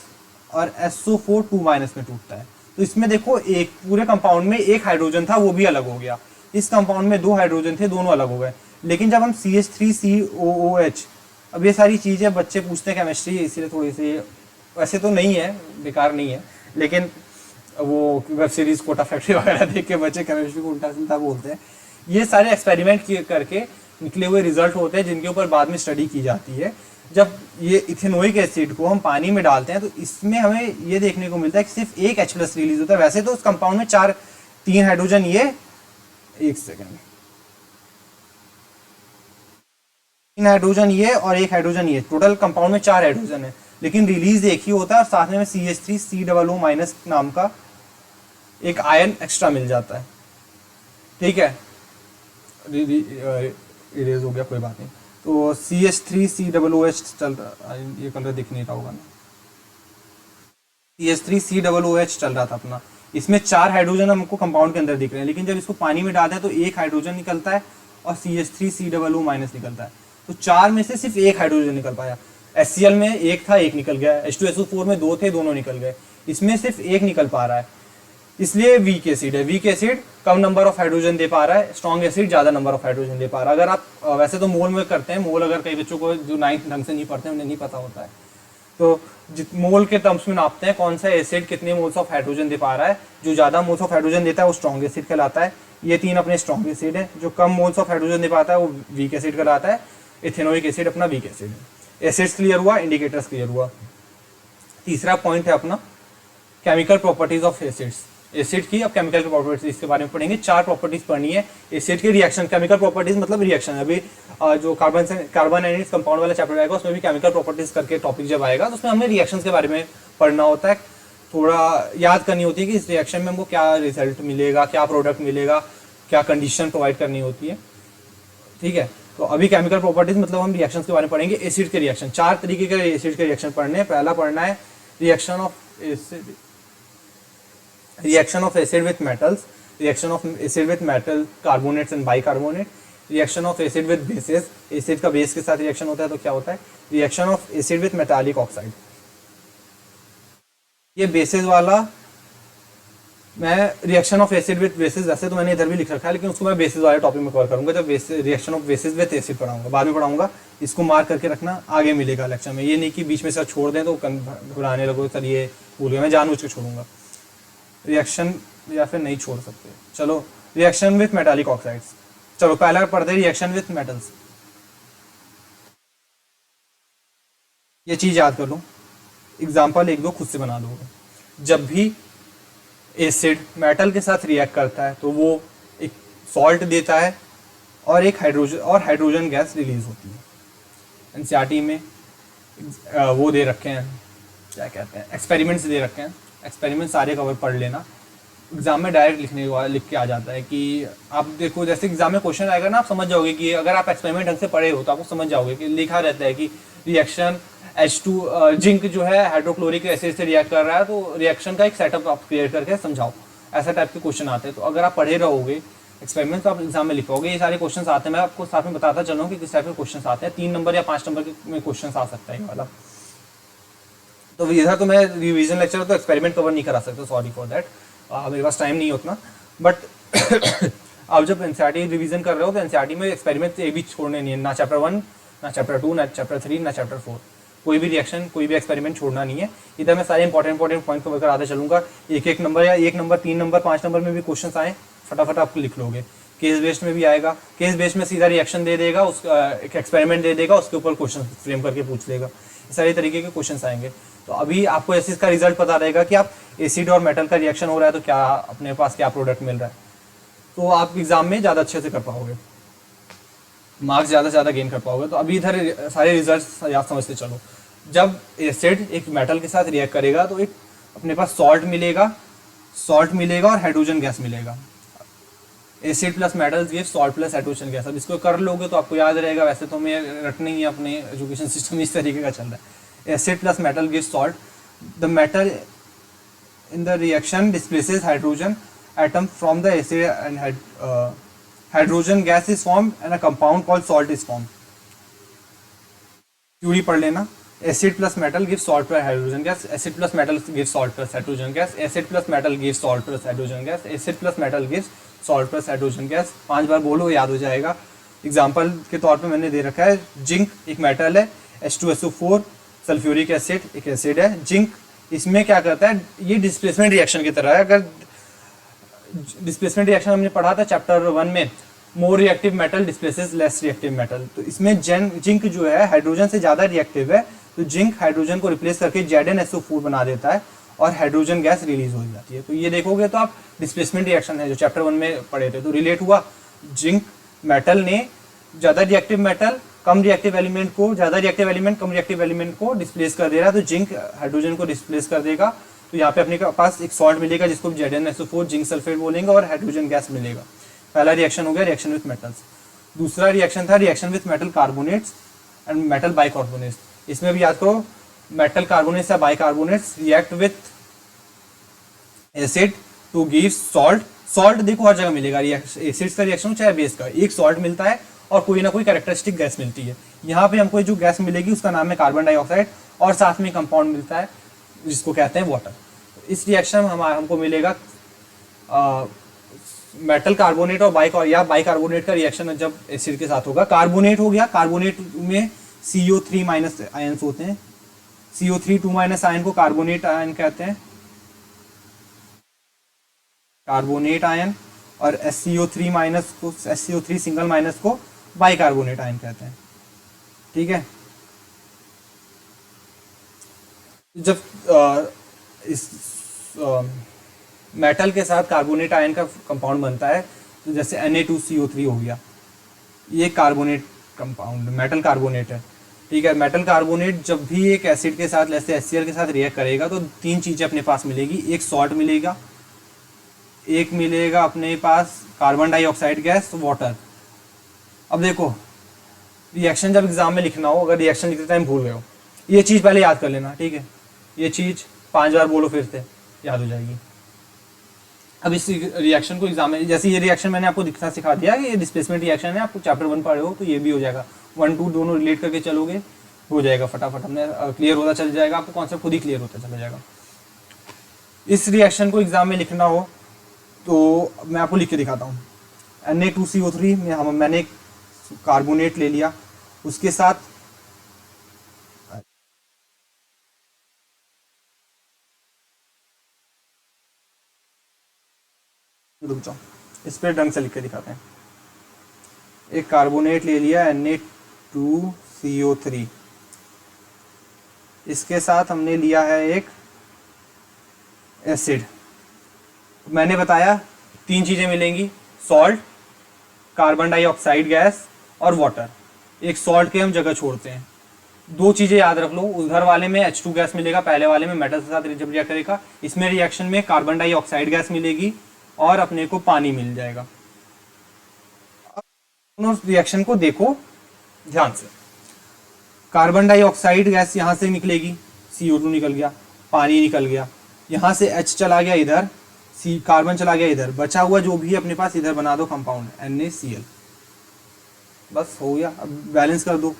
और SO4 2- में टूटता है। तो इसमें देखो, एक पूरे कंपाउंड में एक हाइड्रोजन था, वो भी अलग हो गया। इस कंपाउंड में 2 हाइड्रोजन थे, दोनों अलग हो गए। लेकिन जब हम CH3COOH, अब ये सारी चीज़ें बच्चे पूछते हैं केमिस्ट्री, इसीलिए थोड़ी सी, वैसे तो नहीं है, बेकार नहीं है, लेकिन वो वेब सीरीज कोटा फैक्ट्री वगैरह देख के बच्चे केमिस्ट्री को उल्टा सीधा बोलते हैं। ये सारे एक्सपेरिमेंट करके निकले हुए रिजल्ट होते हैं जिनके ऊपर बाद में स्टडी की जाती है। जब ये इथेनोइक एसिड को हम पानी में डालते हैं तो इसमें हमें ये देखने को मिलता है कि सिर्फ एक H+ रिलीज होता है। वैसे तो उस कंपाउंड में 3 हाइड्रोजन, ये 1 सेकेंड, 3 हाइड्रोजन ये और 1 हाइड्रोजन ये, टोटल कंपाउंड में 4 हाइड्रोजन है, लेकिन रिलीज एक ही होता है और साथ में CH3COO- नाम का एक आयन एक्स्ट्रा मिल जाता है। ठीक है, इरेज हो गया, कोई बात नहीं। तो CH3COOH चल रहा, ये कलर दिख नहीं रहा होगा ना, CH3COOH चल रहा था अपना। इसमें 4 हाइड्रोजन हमको कंपाउंड के अंदर दिख रहे हैं, लेकिन जब इसको पानी में डालते हैं तो 1 हाइड्रोजन निकलता है और CH3COO- निकलता है। तो 4 में से सिर्फ 1 हाइड्रोजन निकल पाया। HCl में 1 था, 1 निकल गया। H2SO4 में 2 थे, दोनों निकल गए। इसमें सिर्फ 1 निकल पा रहा है, इसलिए वीक एसिड है। वीक एसिड कम नंबर ऑफ हाइड्रोजन दे पा रहा है, स्ट्रॉन्ग एसिड ज्यादा नंबर ऑफ हाइड्रोजन दे पा रहा है। अगर आप वैसे तो मोल में करते हैं, मोल अगर कई बच्चों को जो 9th ढंग से नहीं पढ़ते हैं उन्हें नहीं पता होता है, तो मोल के टर्म्स में नापते हैं कौन सा एसिड कितने मोल्स ऑफ हाइड्रोजन दे पा रहा है। जो ज्यादा मोल्स ऑफ हाइड्रोजन देता है वो स्ट्रॉन्ग एसिड कहलाता है, ये तीन अपने स्ट्रॉन्ग एसिड है। जो कम मोल्स ऑफ हाइड्रोजन दे पाता है वो वीक एसिड कहलाता है। इथेनोइक एसिड अपना वीक एसिड है। एसिड्स क्लियर हुआ, इंडिकेटर्स क्लियर हुआ। तीसरा पॉइंट है अपना chemical properties of acids. Acid की अब केमिकल प्रॉपर्टीज इसके बारे में पढ़ेंगे। 4 प्रॉपर्टीज पढ़नी है एसिड की। रिएक्शन, केमिकल प्रॉपर्टीज मतलब रिएक्शन। अभी जो कार्बन एंड कंपाउंड वाला चैप्टर आएगा उसमें भी केमिकल प्रॉपर्टीज करके टॉपिक जब आएगा तो उसमें हमें रिएक्शंस के बारे में पढ़ना होता है। थोड़ा याद करनी होती है कि इस रिएक्शन में हमको क्या रिजल्ट मिलेगा, क्या प्रोडक्ट मिलेगा, क्या कंडीशन प्रोवाइड करनी होती है। ठीक है, तो अभी केमिकल प्रॉपर्टीज मतलब हम रिएक्शंस के बारे में पढ़ेंगे। एसिड के रिएक्शन, 4 तरीके के एसिड के रिएक्शन पढ़ने हैं। पहला पढ़ना है reaction of acid with metals, reaction of acid with metal carbonates and bicarbonate, reaction of acid with bases, acid का बेस के साथ रिएक्शन होता है तो क्या होता है, reaction of acid with metallic oxide. ये बेसिस वाला मैं reaction of acid with basis, वैसे तो मैंने इधर भी लिख रखा है लेकिन उसको मैं बेसिस वाले टॉपिक में कवर करूंगा जब reaction of basis with acid पढ़ाऊंगा, बाद में पढ़ाऊंगा। इसको मार्क करके रखना, आगे मिलेगा लेक्चर में। ये नहीं कि बीच में सर छोड़ दें तो घुराने लगो सर ये भूल गया, मैं जानबूझ के छोड़ूंगा रिएक्शन, या फिर नहीं छोड़ सकते। चलो रिएक्शन विथ मेटालिक ऑक्साइड्स। चलो पहला पढ़ते हैं रिएक्शन विथ मेटल्स। ये चीज याद कर लो, एग्जाम्पल एक दो खुद से बना दोगे। जब भी एसिड मेटल के साथ रिएक्ट करता है तो वो एक सॉल्ट देता है और एक हाइड्रोजन गैस रिलीज होती है। एनसीईआरटी में वो दे रखे हैं, क्या कहते हैं, एक्सपेरिमेंट्स दे रखे हैं। एक्सपेरिमेंट सारे कवर पढ़ लेना, एग्जाम में डायरेक्ट लिख के आ जाता है कि आप देखो जैसे एग्जाम में क्वेश्चन आएगा ना, आप समझ जाओगे कि अगर आप एक्सपेरिमेंट ढंग से पढ़े हो तो आपको समझ जाओगे कि लिखा रहता है कि रिएक्शन H2 जिंक जो है हाइड्रोक्लोरिक एसिड से रिएक्ट कर रहा है तो रिएक्शन का एक सेटअप आप क्रिएट करके समझाओ। ऐसा टाइप के क्वेश्चन आते हैं। तो अगर आप पढ़े रहोगे एक्सपेरिमेंट तो आप एग्जाम में लिखोगे। ये सारे क्वेश्चन आते हैं, मैं आपको साथ में बताता चलूँ कि किस टाइप के क्वेश्चन आते हैं। 3 नंबर या 5 नंबर में क्वेश्चन आ सकता है ये वाला। तो इधर तो मैं रिवीजन लेक्चर तो एक्सपेरिमेंट कवर नहीं करा सकता, सॉरी फॉर दैट, मेरे पास टाइम नहीं उतना। बट आप जब एनसीईआरटी रिवीजन कर रहे हो तो एनसीईआरटी में एक्सपेरिमेंट एक भी छोड़ने नहीं है, ना चैप्टर 1, ना चैप्टर 2, ना चैप्टर 3, ना चैप्टर 4। कोई भी रिएक्शन, कोई भी एक्सपेरिमेंट छोड़ना नहीं है। इधर मैं सारे इंपॉर्टेंट पॉइंट कवर कराते चलूंगा। एक नंबर या 1 नंबर, 3 नंबर, 5 नंबर में भी क्वेश्चन आए फटाफट आप लिख लोगे। केस बेस्ड में भी आएगा, केस बेस्ड में सीधा रिएक्शन दे देगा, एक एक्सपेरिमेंट दे देगा, उसके ऊपर क्वेश्चन फ्रेम करके पूछ लेगा। इस सारे तरीके के क्वेश्चन आएंगे। तो अभी आपको एसिड का रिजल्ट पता रहेगा कि आप एसिड और मेटल का रिएक्शन हो रहा है तो क्या अपने पास क्या प्रोडक्ट मिल रहा है, तो आप एग्जाम में ज़्यादा अच्छे से कर पाओगे, मार्क्स ज़्यादा गेन कर पाओगे। तो अभी इधर सारे रिजल्ट याद समझते चलो। जब एसिड एक मेटल के साथ रिएक्ट करेगा तो एक अपने पास सॉल्ट मिलेगा और हाइड्रोजन गैस मिलेगा। Acid plus metals give salt plus hydrogen gas. अब इसको कर लोगे तो आपको याद रहेगा, वैसे तो हमें रटना ही है, अपने एजुकेशन सिस्टम इस तरीके का चल रहा है। Acid plus metal give salt, the metal in the reaction displaces hydrogen atom from the acid and hydrogen gas is formed and a compound called salt is formed. Theory पढ़ लेना। Acid plus metal give salt plus hydrogen gas, acid plus metal give salt plus hydrogen gas, acid plus metal give salt plus hydrogen gas, acid plus metal give salt plus hydrogen gas. 5 बार बोलो, याद हो जाएगा। Example के तौर पे मैंने दे रखा है, जिंक एक मेटल है, H2SO4 सल्फ्यूरिक एसिड एक एसिड है। जिंक इसमें क्या करता है, ये डिस्प्लेसमेंट रिएक्शन की तरह है। अगर डिस्प्लेसमेंट रिएक्शन हमने पढ़ा था चैप्टर 1 में, more reactive metal displaces less reactive metal, तो इसमें जिंक जो है हाइड्रोजन से ज़्यादा रिएक्टिव है, तो जिंक हाइड्रोजन को रिप्लेस करके ZnSO4 बना देता है और हाइड्रोजन गैस रिलीज हो जाती है। तो ये देखोगे तो आप डिस्प्लेसमेंट रिएक्शन है जो चैप्टर 1 में पढ़े थे, तो रिलेट हुआ। जिंक मेटल ने ज़्यादा रिएक्टिव मेटल कम रिएक्टिव एलिमेंट को, ज़्यादा रिएक्टिव एलिमेंट कम रिएक्टिव एलिमेंट को डिस्प्लेस कर दे रहा है, तो जिंक हाइड्रोजन को डिस्प्लेस कर देगा। तो यहाँ पे अपने पास एक सॉल्ट मिलेगा जिसको ZnSO4 जिंक सल्फेट बोलेंगे और हाइड्रोजन गैस मिलेगा। पहला रिएक्शन हो गया रिएक्शन विथ मेटल्स। दूसरा रिएक्शन था reaction with metal carbonates and metal bicarbonates. इसमें भी याद करो, मेटल कार्बोनेट्स या bicarbonates react with acid to give salt. Salt देखो हर जगह मिलेगा, एसिड्स का रिएक्शन हो चाहे बेस का, एक सॉल्ट मिलता है और कोई ना कोई कैरेक्टरिस्टिक गैस मिलती है। यहाँ पे हमको जो गैस मिलेगी उसका नाम है कार्बन डाइऑक्साइड और साथ में कंपाउंड मिलता है जिसको कहते हैं वाटर। इस रिएक्शन में हमको मिलेगा मेटल कार्बोनेट और बाइकार्बोनेट का रिएक्शन जब एसिड के साथ होगा। कार्बोनेट हो गया, कार्बोनेट में CO3 माइनस आयन्स होते हैं, CO3 2 माइनस आयन को कार्बोनेट आयन कहते हैं, कार्बोनेट आयन। और SCO3 माइनस को, SCO3 सिंगल माइनस को बाइकार्बोनेट आयन कहते हैं। ठीक है, जब इस मेटल के साथ कार्बोनेट आयन का कंपाउंड बनता है, तो जैसे Na2CO3 हो गया, ये कार्बोनेट कंपाउंड मेटल कार्बोनेट है। ठीक है, मेटल कार्बोनेट जब भी एक एसिड के साथ जैसे HCl के साथ रिएक्ट करेगा तो तीन चीज़ें अपने पास मिलेगी, एक सॉल्ट मिलेगा, एक मिलेगा अपने पास कार्बन डाइऑक्साइड गैस, वाटर। अब देखो रिएक्शन जब एग्जाम में लिखना हो, अगर रिएक्शन लिखते टाइम भूल गए हो, ये चीज़ पहले याद कर लेना। ठीक है, ये चीज़ 5 बार बोलो फिर से, याद हो जाएगी। अब इस रिएक्शन को एग्जाम में, जैसे ये रिएक्शन मैंने आपको दिखना सिखा दिया कि ये डिस्प्लेसमेंट रिएक्शन है, आपको चैप्टर 1 पढ़े हो तो ये भी हो जाएगा, 1 2 दोनों रिलेट करके चलोगे, हो जाएगा फटाफट, हमने क्लियर होता चल जाएगा, आपको कॉन्सेप्ट खुद ही क्लियर होता चला जाएगा। इस रिएक्शन को एग्जाम में लिखना हो तो मैं आपको लिख के दिखाता हूँ। Na2CO3 में मैंने एक कार्बोनेट ले लिया, उसके साथ रुक जाओ, इस पर ढंग से लिख के दिखाते हैं। एक कार्बोनेट ले लिया Na2CO3, इसके साथ हमने लिया है एक एसिड। मैंने बताया तीन चीज़ें मिलेंगी, सॉल्ट, कार्बन डाइऑक्साइड गैस और वाटर। एक सॉल्ट के हम जगह छोड़ते हैं, दो चीज़ें याद रख लो, उधर वाले में H2 गैस मिलेगा, पहले वाले में मेटल के साथ जब रिएक्ट करेगा, इसमें रिएक्शन में कार्बन डाइऑक्साइड गैस मिलेगी और अपने को पानी मिल जाएगा। दोनों रिएक्शन को देखो ध्यान से। कार्बन डाइऑक्साइड गैस यहाँ से निकलेगी, CO2 निकल गया, पानी निकल गया, यहाँ से H चला गया इधर, कार्बन चला गया इधर, बचा हुआ जो भी अपने पास इधर बना दो कंपाउंड NaCl, बस हो गया। अब बैलेंस कर दो,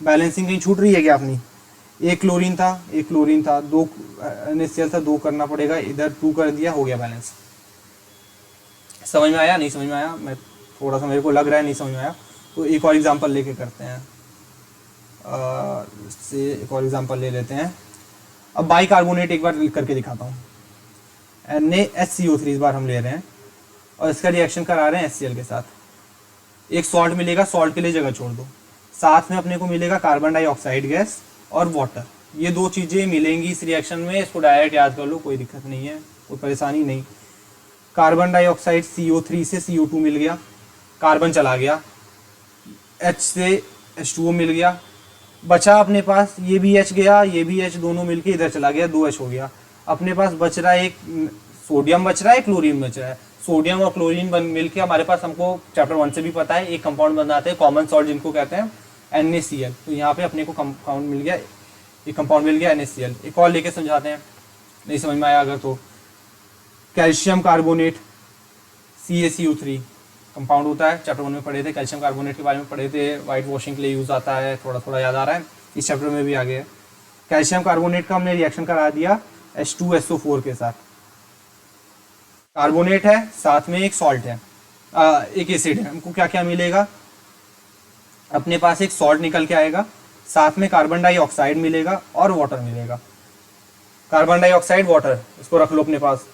बैलेंसिंग कहीं छूट रही है क्या अपनी? एक क्लोरीन था, दो NaCl था, दो करना पड़ेगा, इधर 2 कर दिया, हो गया बैलेंस। समझ में आया? नहीं समझ में आया? मैं थोड़ा सा मेरे को लग रहा है नहीं समझ में आया, तो एक और एग्जांपल लेके करते हैं। इससे एक और एग्जांपल ले लेते हैं। अब बाइकार्बोनेट एक बार करके दिखाता हूँ। NaHCO3 इस बार हम ले रहे हैं और इसका रिएक्शन करा रहे हैं HCl के साथ। एक सॉल्ट मिलेगा, सॉल्ट के लिए जगह छोड़ दो, साथ में अपने को मिलेगा कार्बन डाइऑक्साइड गैस और वाटर। ये दो चीज़ें मिलेंगी इस रिएक्शन में, इसको डायरेक्ट याद कर लो, कोई दिक्कत नहीं है, कोई परेशानी नहीं। कार्बन डाइऑक्साइड CO3 से CO2 मिल गया, कार्बन चला गया, H से H2O मिल गया, बचा अपने पास ये भी H गया, ये भी H, दोनों मिलके इधर चला गया, 2H हो गया। अपने पास बच रहा है एक सोडियम बच रहा है, क्लोरीन बच रहा है। सोडियम और क्लोरीन मिलके हमारे पास, हमको चैप्टर 1 से भी पता है, एक कंपाउंड बनाते हैं कॉमन सॉल्ट जिनको कहते हैं NaCl। तो यहाँ पे अपने को कंपाउंड मिल गया, एक कंपाउंड मिल गया NaCl। एक और लेके समझाते हैं, नहीं समझ में आया अगर तो। कैल्शियम कार्बोनेट CaCO3 कंपाउंड होता है, चैप्टर 1 में पढ़े थे, कैल्शियम कार्बोनेट के बारे में पढ़े थे, वाइट वॉशिंग के लिए यूज़ आता है, थोड़ा थोड़ा याद आ रहा है, इस चैप्टर में भी आ गया है। कैल्शियम कार्बोनेट का हमने रिएक्शन करा दिया H2SO4 के साथ। कार्बोनेट है, साथ में एक सॉल्ट है, एक एसिड है। हमको क्या क्या मिलेगा? अपने पास एक सॉल्ट निकल के आएगा, साथ में कार्बन डाइऑक्साइड मिलेगा और वाटर मिलेगा। कार्बन डाइऑक्साइड, वाटर, इसको रख लो अपने पास।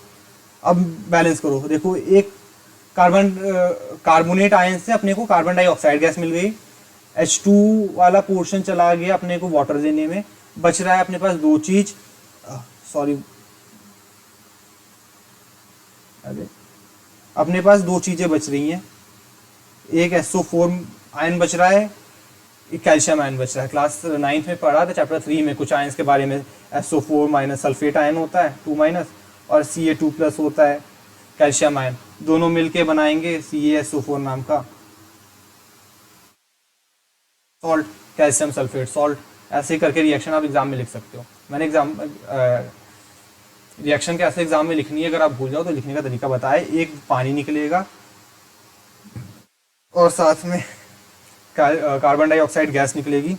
अब बैलेंस करो, देखो एक कार्बोनेट आयन से अपने को कार्बन डाइऑक्साइड गैस मिल गई, H2 वाला पोर्शन चला गया अपने को वाटर देने में, बच रहा है अपने पास दो चीज, सॉरी, अरे अपने पास दो चीजें बच रही हैं, एक SO4 आयन बच रहा है, एक कैल्शियम आयन बच रहा है। क्लास 9th में पढ़ा था चैप्टर 3 में कुछ आयन्स के बारे में, SO4 माइनस सल्फेट आयन होता है 2 माइनस, और Ca2 प्लस होता है कैल्शियम आयन, दोनों मिलके बनाएंगे CaSO4 नाम का सॉल्ट, कैल्शियम सल्फेट सॉल्ट। ऐसे करके रिएक्शन आप एग्जाम में लिख सकते हो। मैंने रिएक्शन कैसे एग्जाम में लिखनी है अगर आप भूल जाओ तो लिखने का तरीका बताया। एक पानी निकलेगा और साथ में कार्बन डाइऑक्साइड गैस निकलेगी,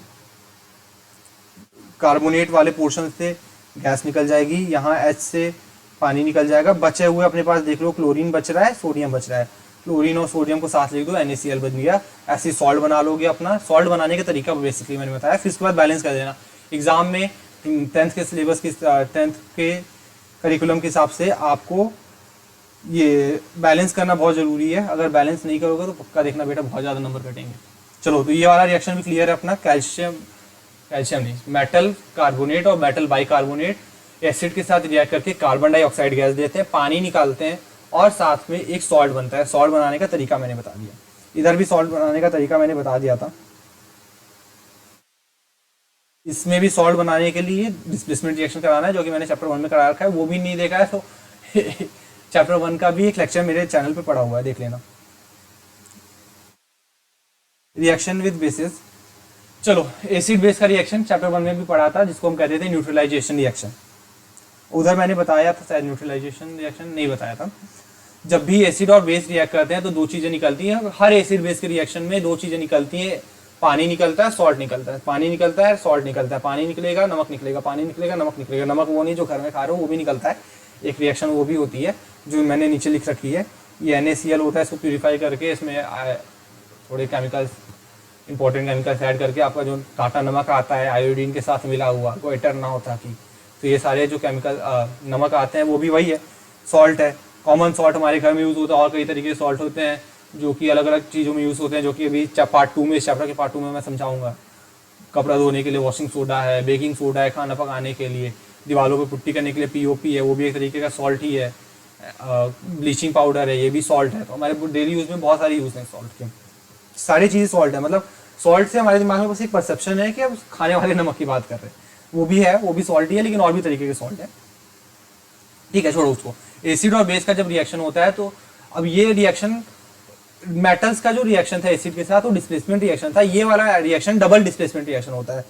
कार्बोनेट वाले पोर्शन से गैस निकल जाएगी, यहाँ H से पानी निकल जाएगा, बचे हुए अपने पास देख लो क्लोरीन बच रहा है, सोडियम बच रहा है, क्लोरीन और सोडियम को साथ लिख दो, NaCl बन गया। ऐसे सॉल्ट बना लोगे। अपना सॉल्ट बनाने का तरीका बेसिकली मैंने बताया, फिर उसके बाद बैलेंस कर देना। एग्जाम में 10th के सिलेबस की 10th के करिकुलम के हिसाब से आपको ये बैलेंस करना बहुत ज़रूरी है, अगर बैलेंस नहीं करोगे तो पक्का देखना बेटा बहुत ज़्यादा नंबर कटेंगे। चलो तो ये वाला रिएक्शन भी क्लियर है अपना। कैल्शियम नहीं, मेटल कार्बोनेट और मेटल बाइकार्बोनेट एसिड के साथ रिएक्ट करके कार्बन डाइऑक्साइड गैस देते हैं, पानी निकालते हैं और साथ में एक सॉल्ट बनता है। सॉल्ट बनाने का तरीका मैंने बता दिया, इधर भी सॉल्ट बनाने का तरीका मैंने बता दिया था। इसमें भी सॉल्ट बनाने के लिए डिस्प्लेसमेंट रिएक्शन कराना है, जो कि मैंने चैप्टर 1 में करा रखा है। वो भी नहीं देखा है तो चैप्टर 1 का भी एक लेक्चर मेरे चैनल पे पड़ा हुआ है, देख लेना। रिएक्शन विद बेसिस, चलो एसिड बेस का रिएक्शन चैप्टर 1 में भी पढ़ा था, जिसको हम कहते थे न्यूट्रलाइजेशन रिएक्शन। उधर मैंने बताया था, शायद न्यूट्रलाइजेशन रिएक्शन नहीं बताया था। जब भी एसिड और बेस रिएक्ट करते हैं तो दो चीज़ें निकलती हैं। हर एसिड बेस के रिएक्शन में दो चीज़ें निकलती हैं, पानी निकलता है, सॉल्ट निकलता है। पानी निकलता है, सॉल्ट निकलता है। पानी निकलेगा, नमक निकलेगा, पानी निकलेगा, नमक निकलेगा। नमक वो नहीं जो घर में खा रहे हो, वो भी निकलता है। एक रिएक्शन वो भी होती है जो मैंने नीचे लिख रखी है। ये NaCl होता है, इसको प्यूरीफाई करके इसमें थोड़े केमिकल्स, इंपॉर्टेंट केमिकल्स ऐड करके आपका जो टाटा नमक आता है आयोडीन के साथ मिला हुआ, कोई एटर ना होता कि, तो ये सारे जो केमिकल नमक आते हैं वो भी वही है, सॉल्ट है। कॉमन सॉल्ट हमारे घर में यूज़ होता है, और कई तरीके के सॉल्ट होते हैं जो कि अलग अलग चीज़ों में यूज़ होते हैं, जो कि अभी पार्ट 2 में, इस चैप्टर के पार्ट 2 में मैं समझाऊंगा। कपड़ा धोने के लिए वॉशिंग सोडा है, बेकिंग सोडा है, खाना पकाने के लिए, दीवारों पे पुट्टी करने के लिए POP है, वो भी एक तरीके का सॉल्ट ही है। ब्लीचिंग पाउडर है, ये भी सॉल्ट है। तो हमारे डेली यूज़ में बहुत सारे यूज़ हैं सॉल्ट के, सारी चीज़ें सॉल्ट है। मतलब सॉल्ट से हमारे दिमाग में बस एक परसेप्शन है कि अब खाने वाले नमक की बात कर रहे हैं, वो भी है, वो भी सॉल्ट ही है, लेकिन और भी तरीके के सॉल्ट है। ठीक है, छोड़ो उसको। एसिड और बेस का जब रिएक्शन होता है तो अब ये रिएक्शन, मेटल्स का जो रिएक्शन था एसिड के साथ वो डिस्प्लेसमेंट रिएक्शन था। ये वाला रिएक्शन डबल डिस्प्लेसमेंट रिएक्शन होता है।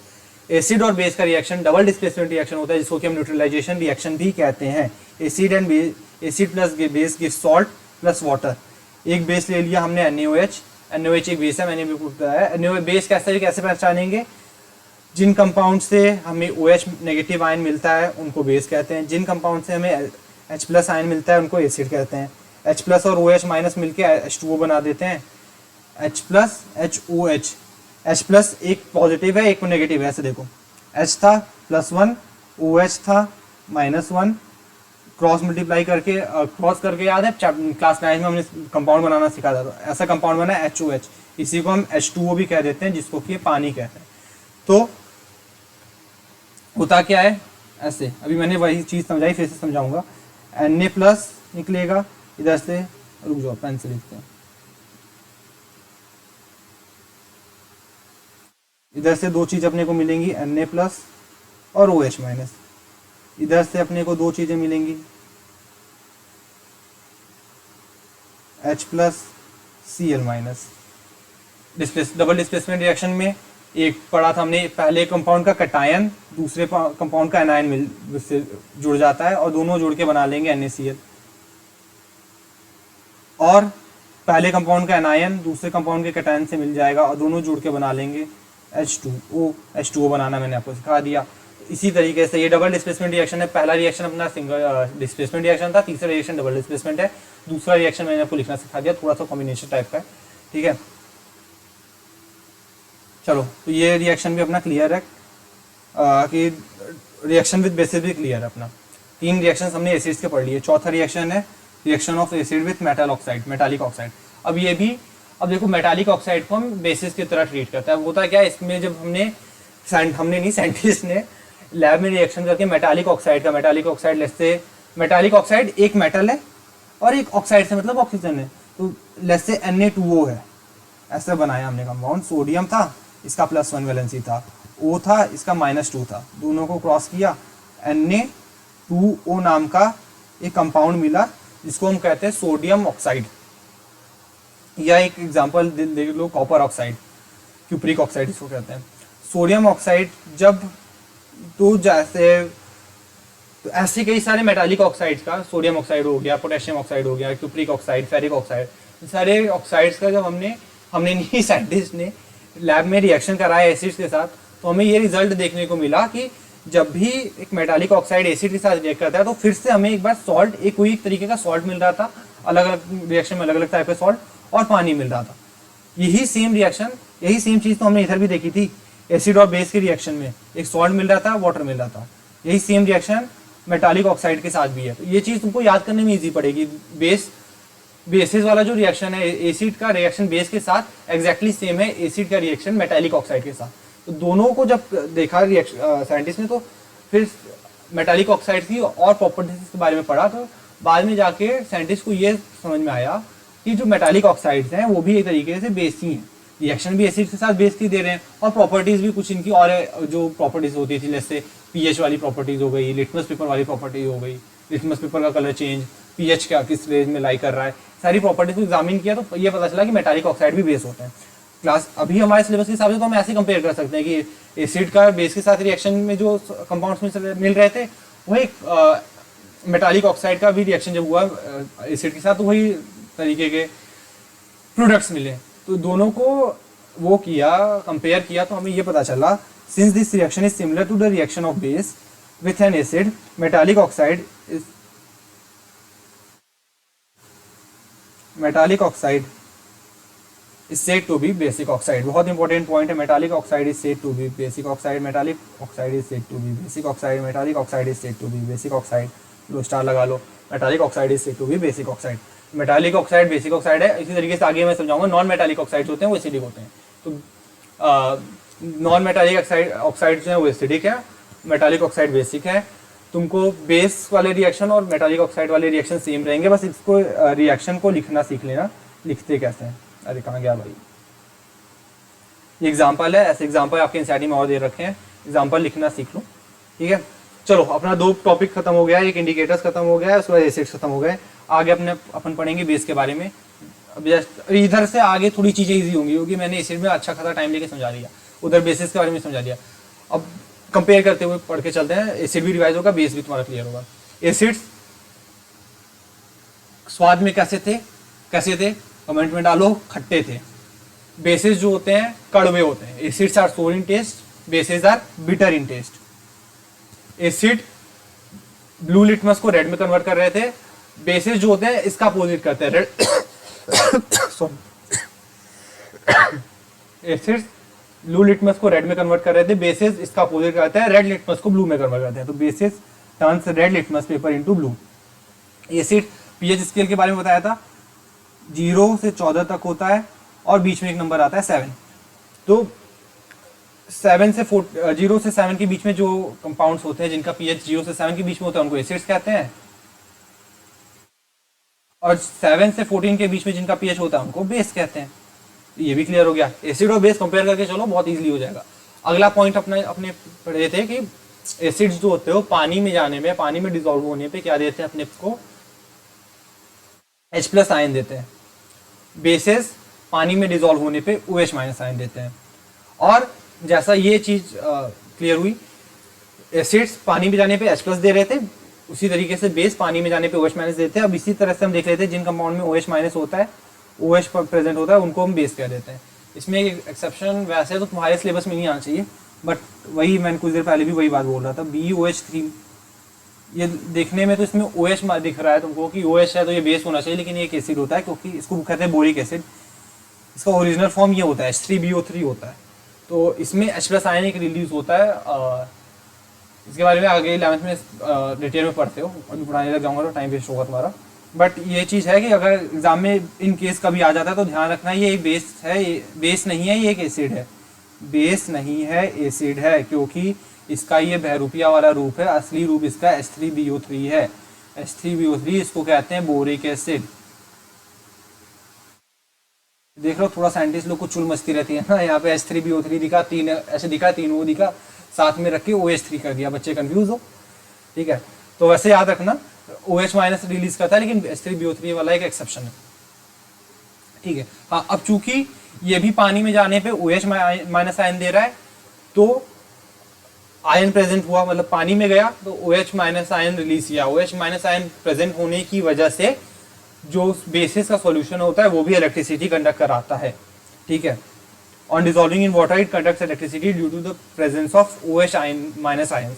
एसिड और बेस का रिएक्शन डबल डिस्प्लेसमेंट रिएक्शन होता है, जिसको कि हम न्यूट्रलाइजेशन रिएक्शन भी कहते हैं। Acid plus base gives salt plus water. एक बेस ले लिया हमने NaOH, NaOH एक बेस है, मैंने भी बताया। NaOH बेस कैसे पहचानेंगे? जिन कंपाउंड से हमें OH नेगेटिव आयन मिलता है उनको बेस कहते हैं, जिन कंपाउंड से हमें H प्लस आयन मिलता है उनको एसिड कहते हैं। H प्लस और OH माइनस मिलके H2O बना देते हैं, H plus HOH। H plus एक पॉजिटिव है, एक नेगेटिव है, ऐसे देखो, H था +1, OH था -1, क्रॉस मल्टीप्लाई करके क्रॉस करके याद है क्लास 9 में हमने कंपाउंड बनाना सिखा था, तो ऐसा कंपाउंड बना HOH। इसी को हम H2O भी कह देते हैं, जिसको कि पानी कहते हैं। तो होता क्या है ऐसे, अभी मैंने वही चीज़ समझाई, फिर से समझाऊंगा। Na प्लस निकलेगा इधर से, रुक जाओ पेन से लिखते हैं, इधर से दो चीज़ अपने को मिलेंगी, Na प्लस और OH माइनस। इधर से अपने को दो चीज़ें मिलेंगी, H plus Cl minus. Double displacement reaction में एक पढ़ा था हमने, पहले कंपाउंड का कटायन दूसरे कंपाउंड का एनायन से जुड़ जाता है और दोनों जुड़ के बना लेंगे NaCl। और पहले कंपाउंड का एनायन दूसरे कंपाउंड के कटायन से मिल जाएगा और दोनों जुड़ के बना लेंगे H2O बनाना मैंने आपको सिखा दिया। इसी तरीके से ये डबल डिस्प्लेसमेंट रिएक्शन है। पहला रिएक्शन अपना सिंगल डिस्प्लेसमेंट रिएक्शन था, तीसरा रिएक्शन डबल डिस्प्लेसमेंट है, दूसरा रिएक्शन मैंने आपको लिखना सिखा दिया, थोड़ा सा कॉम्बिनेशन टाइप का है। ठीक है, चलो तो ये रिएक्शन भी अपना क्लियर है कि रिएक्शन विद बेसिस भी क्लियर है अपना। 3 रिएक्शन हमने एसिड्स के पढ़ लिए। चौथा रिएक्शन है reaction of acid with metal oxide, metallic oxide. अब ये भी, अब देखो मेटालिक ऑक्साइड को हम बेसिस की तरह ट्रीट करता है। होता क्या है इसमें, जब साइंटिस्ट ने लैब में रिएक्शन करके मेटालिक ऑक्साइड लेस से, मेटालिक ऑक्साइड एक मेटल है और एक ऑक्साइड से मतलब ऑक्सीजन है, तो लेस से Na2O है, ऐसा बनाया हमने कंपाउंड। सोडियम था, इसका +1 वैलेंसी था, O था, इसका -2 था, दोनों को क्रॉस किया, Na2O नाम का एक कंपाउंड मिला, जिसको हम कहते हैं सोडियम ऑक्साइड। या एक एग्जांपल देख लो, कॉपर ऑक्साइड, क्यूप्रिक ऑक्साइड इसको कहते हैं। सोडियम ऑक्साइड जब, तो जैसे, तो ऐसे कई सारे मेटालिक ऑक्साइड्स का, सोडियम ऑक्साइड हो गया, पोटेशियम ऑक्साइड हो गया, क्यूप्रिक ऑक्साइड, फेरिक ऑक्साइड, सारे ऑक्साइड्स का जब हमने नहीं, साइंटिस्ट ने लैब में रिएक्शन कराया एसिड्स के साथ, तो हमें ये रिजल्ट देखने को मिला कि जब भी एक मेटालिक ऑक्साइड एसिड के साथ रिएक्ट करता है तो फिर से हमें एक बार सॉल्ट, एक कोई तरीके का सॉल्ट मिल रहा था, अलग अलग रिएक्शन में अलग अलग टाइप का सॉल्ट, और पानी मिल रहा था। यही सेम रिएक्शन, यही सेम चीज़ तो हमने इधर भी देखी थी, एसिड और बेस के रिएक्शन में एक सॉल्ट मिल रहा था, वाटर मिल रहा था। यही सेम रिएक्शन मेटालिक ऑक्साइड के साथ भी है। तो ये चीज़ तुमको याद करने में ईजी पड़ेगी। बेसिस वाला जो रिएक्शन है एसिड का रिएक्शन बेस के साथ एग्जैक्टली सेम है एसिड का रिएक्शन मेटालिक ऑक्साइड के साथ। तो दोनों को जब देखा साइंटिस्ट ने तो फिर मेटालिक ऑक्साइड की और प्रॉपर्टीज के बारे में पढ़ा, तो बाद में जाके साइंटिस्ट को ये समझ में आया कि जो मेटालिक ऑक्साइड्स हैं वो भी एक तरीके से बेस ही हैं, रिएक्शन भी एसिड के साथ बेस की दे रहे हैं और प्रॉपर्टीज भी कुछ इनकी और जो प्रॉपर्टीज होती थी, जैसे पीएच वाली प्रॉपर्टीज हो गई, लिटमस पेपर वाली प्रॉपर्टीज हो गई, लिटमस पेपर का कलर चेंज, पीएच क्या किस रेंज में लाई कर रहा है, सारी प्रॉपर्टीज को एग्जामिन किया तो ये पता चला कि मेटालिक ऑक्साइड भी बेस होते हैं। क्लास अभी हमारे सिलेबस के हिसाब से तो हम ऐसे कंपेयर कर सकते हैं कि एसिड का बेस के साथ रिएक्शन में जो कंपाउंड्स मिल रहे थे वही मेटालिक ऑक्साइड का भी रिएक्शन जब हुआ एसिड के साथ तो वही तरीके के प्रोडक्ट्स मिले। तो दोनों को वो किया, कंपेयर किया, तो हमें ये पता चला since this reaction is similar to the reaction of base with an acid, metallic oxide is said to be basic oxide। बहुत इंपॉर्टेंट पॉइंट है, metallic oxide is said to be basic oxide, metallic oxide is said to be basic oxide, metallic oxide is said to be basic oxide। लो star लगा लो, metallic oxide is said to be basic oxide। Metallic oxide basic oxide है। इसी तरीके से आगे मैं समझाऊंगा नॉन मेटालिक ऑक्साइड होते हैं वो एसिडिक होते हैं। तो नॉन मेटालिक ऑक्साइड जो है वो एसिडिक है, मेटालिक ऑक्साइड बेसिक है। तुमको बेस वाले रिएक्शन और मेटालिक ऑक्साइड वाले रिएक्शन सेम रहेंगे, बस इसको रिएक्शन को लिखना सीख लेना, लिखते कैसे हैं। अरे कहाँ गया भाई, ये एग्जाम्पल है, ऐसे एग्जाम्पल आपके एनसीईआरटी में और दे रखे हैं, एग्जाम्पल लिखना सीख लो, ठीक है। चलो अपना 2 टॉपिक खत्म हो गया है, एक इंडिकेटर्स खत्म हो गया है, उसके बाद एसिड्स खत्म हो गए। आगे अपन पढ़ेंगे बेस के बारे में। अब इधर से आगे थोड़ी चीज़ें ईजी होंगी क्योंकि मैंने एसिड में अच्छा खासा टाइम लेके समझा दिया, उधर बेसिस के बारे में समझा दिया। अब कंपेयर करते हुए पढ़ के चलते हैं, एसिड भी रिवाइज होगा, बेस भी तुम्हारा क्लियर होगा। एसिड्स स्वाद में कैसे थे कमेंट में डालो, खट्टे थे। बेसिस जो होते हैं कड़वे होते हैं। Acids are sour in taste, bases are bitter in taste. Acid blue litmus को रेड में कन्वर्ट कर रहे थे, बेसिस जो होते हैं इसका अपोजिट करते हैं, रेड एसिड्स ब्लू लिटमस को रेड में कन्वर्ट कर रहे थे, बेसिस इसका अपोजिट करते हैं, रेड लिटमस को ब्लू में कन्वर्ट करते हैं। तो basis turns red litmus paper into blue. Acid pH scale के बारे में बताया था, 0 से 14 तक होता है और बीच में एक नंबर आता है 7। तो 0 से 7 के बीच में जो कंपाउंड्स होते हैं जिनका पीएच 0 से 7 के बीच में होता है उनको एसिड्स कहते हैं, और 7 से 14 के बीच में जिनका पीएच होता है उनको बेस कहते हैं। ये भी क्लियर हो गया। एसिड और बेस कंपेयर करके चलो, बहुत इजीली हो जाएगा। अगला पॉइंट अपने पढ़े थे कि एसिड्स जो होते हो पानी में जाने में, पानी में डिसॉल्व होने पे क्या देते हैं अपने को, H+ आयन देते हैं। बेसेस पानी में डिसॉल्व होने पे OH- आयन देते हैं। और जैसा ये चीज क्लियर हुई, एसिड्स पानी में जाने पे H+ दे रहे थे, उसी तरीके से बेस पानी में जाने पे OH- देते हैं। अब इसी तरह से हम देख लेते हैं जिन कंपाउंड में OH- होता है, OH प्रेजेंट होता है, उनको हम बेस कह देते हैं। इसमें एक एक्सेप्शन वैसे तो तुम्हारे सिलेबस में नहीं आना चाहिए, बट वही मैंने कुछ देर पहले भी वही बात बोल रहा था, BOH3। ये देखने में तो इसमें OH दिख रहा है तुमको कि OH है तो ये बेस होना चाहिए, लेकिन ये एक एसिड होता है क्योंकि इसको कहते हैं बोरिक एसिड। इसका ओरिजिनल फॉर्म ये होता है H3BO3 होता है। तो इसमें H+ आयन एक रिलीज होता है। इसके बारे में आगे 11th में डिटेल में पढ़ते हो, अभी पढ़ाने लग जाऊंगा तो टाइम वेस्ट होगा तुम्हारा। बट ये चीज़ है कि अगर एग्जाम में इन केस कभी आ जाता है तो ध्यान रखना, ये एक बेस है, बेस नहीं है, ये एक एसिड है। बेस नहीं है, एसिड है, क्योंकि इसका ये बहरूपिया वाला रूप है, असली रूप इसका H3BO3 है। H3BO3 इसको कहते हैं बोरिक एसिड। देख लो थोड़ा साइंटिस्ट लोग को चुल मस्ती रहती है ना, यहाँ पे H3BO3 दिखा, 3 ऐसे दिखा, 3 वो दिखा, साथ में रख के OH3 कर दिया, बच्चे कंफ्यूज हो, ठीक है। तो वैसे याद रखना OH- रिलीज करता है, लेकिन H3BO3 वाला एक एक्सेप्शन है, ठीक है। हाँ, अब चूंकि ये भी पानी में जाने पे OH- आयन दे रहा है, तो आयन प्रेजेंट हुआ, मतलब पानी में गया तो OH- आयन रिलीज किया। OH- आयन प्रेजेंट होने की वजह से जो बेसिस का सॉल्यूशन होता है वो भी इलेक्ट्रिसिटी कंडक्ट कराता है, ठीक है। On dissolving in water it conducts electricity due to the presence of OH- ions,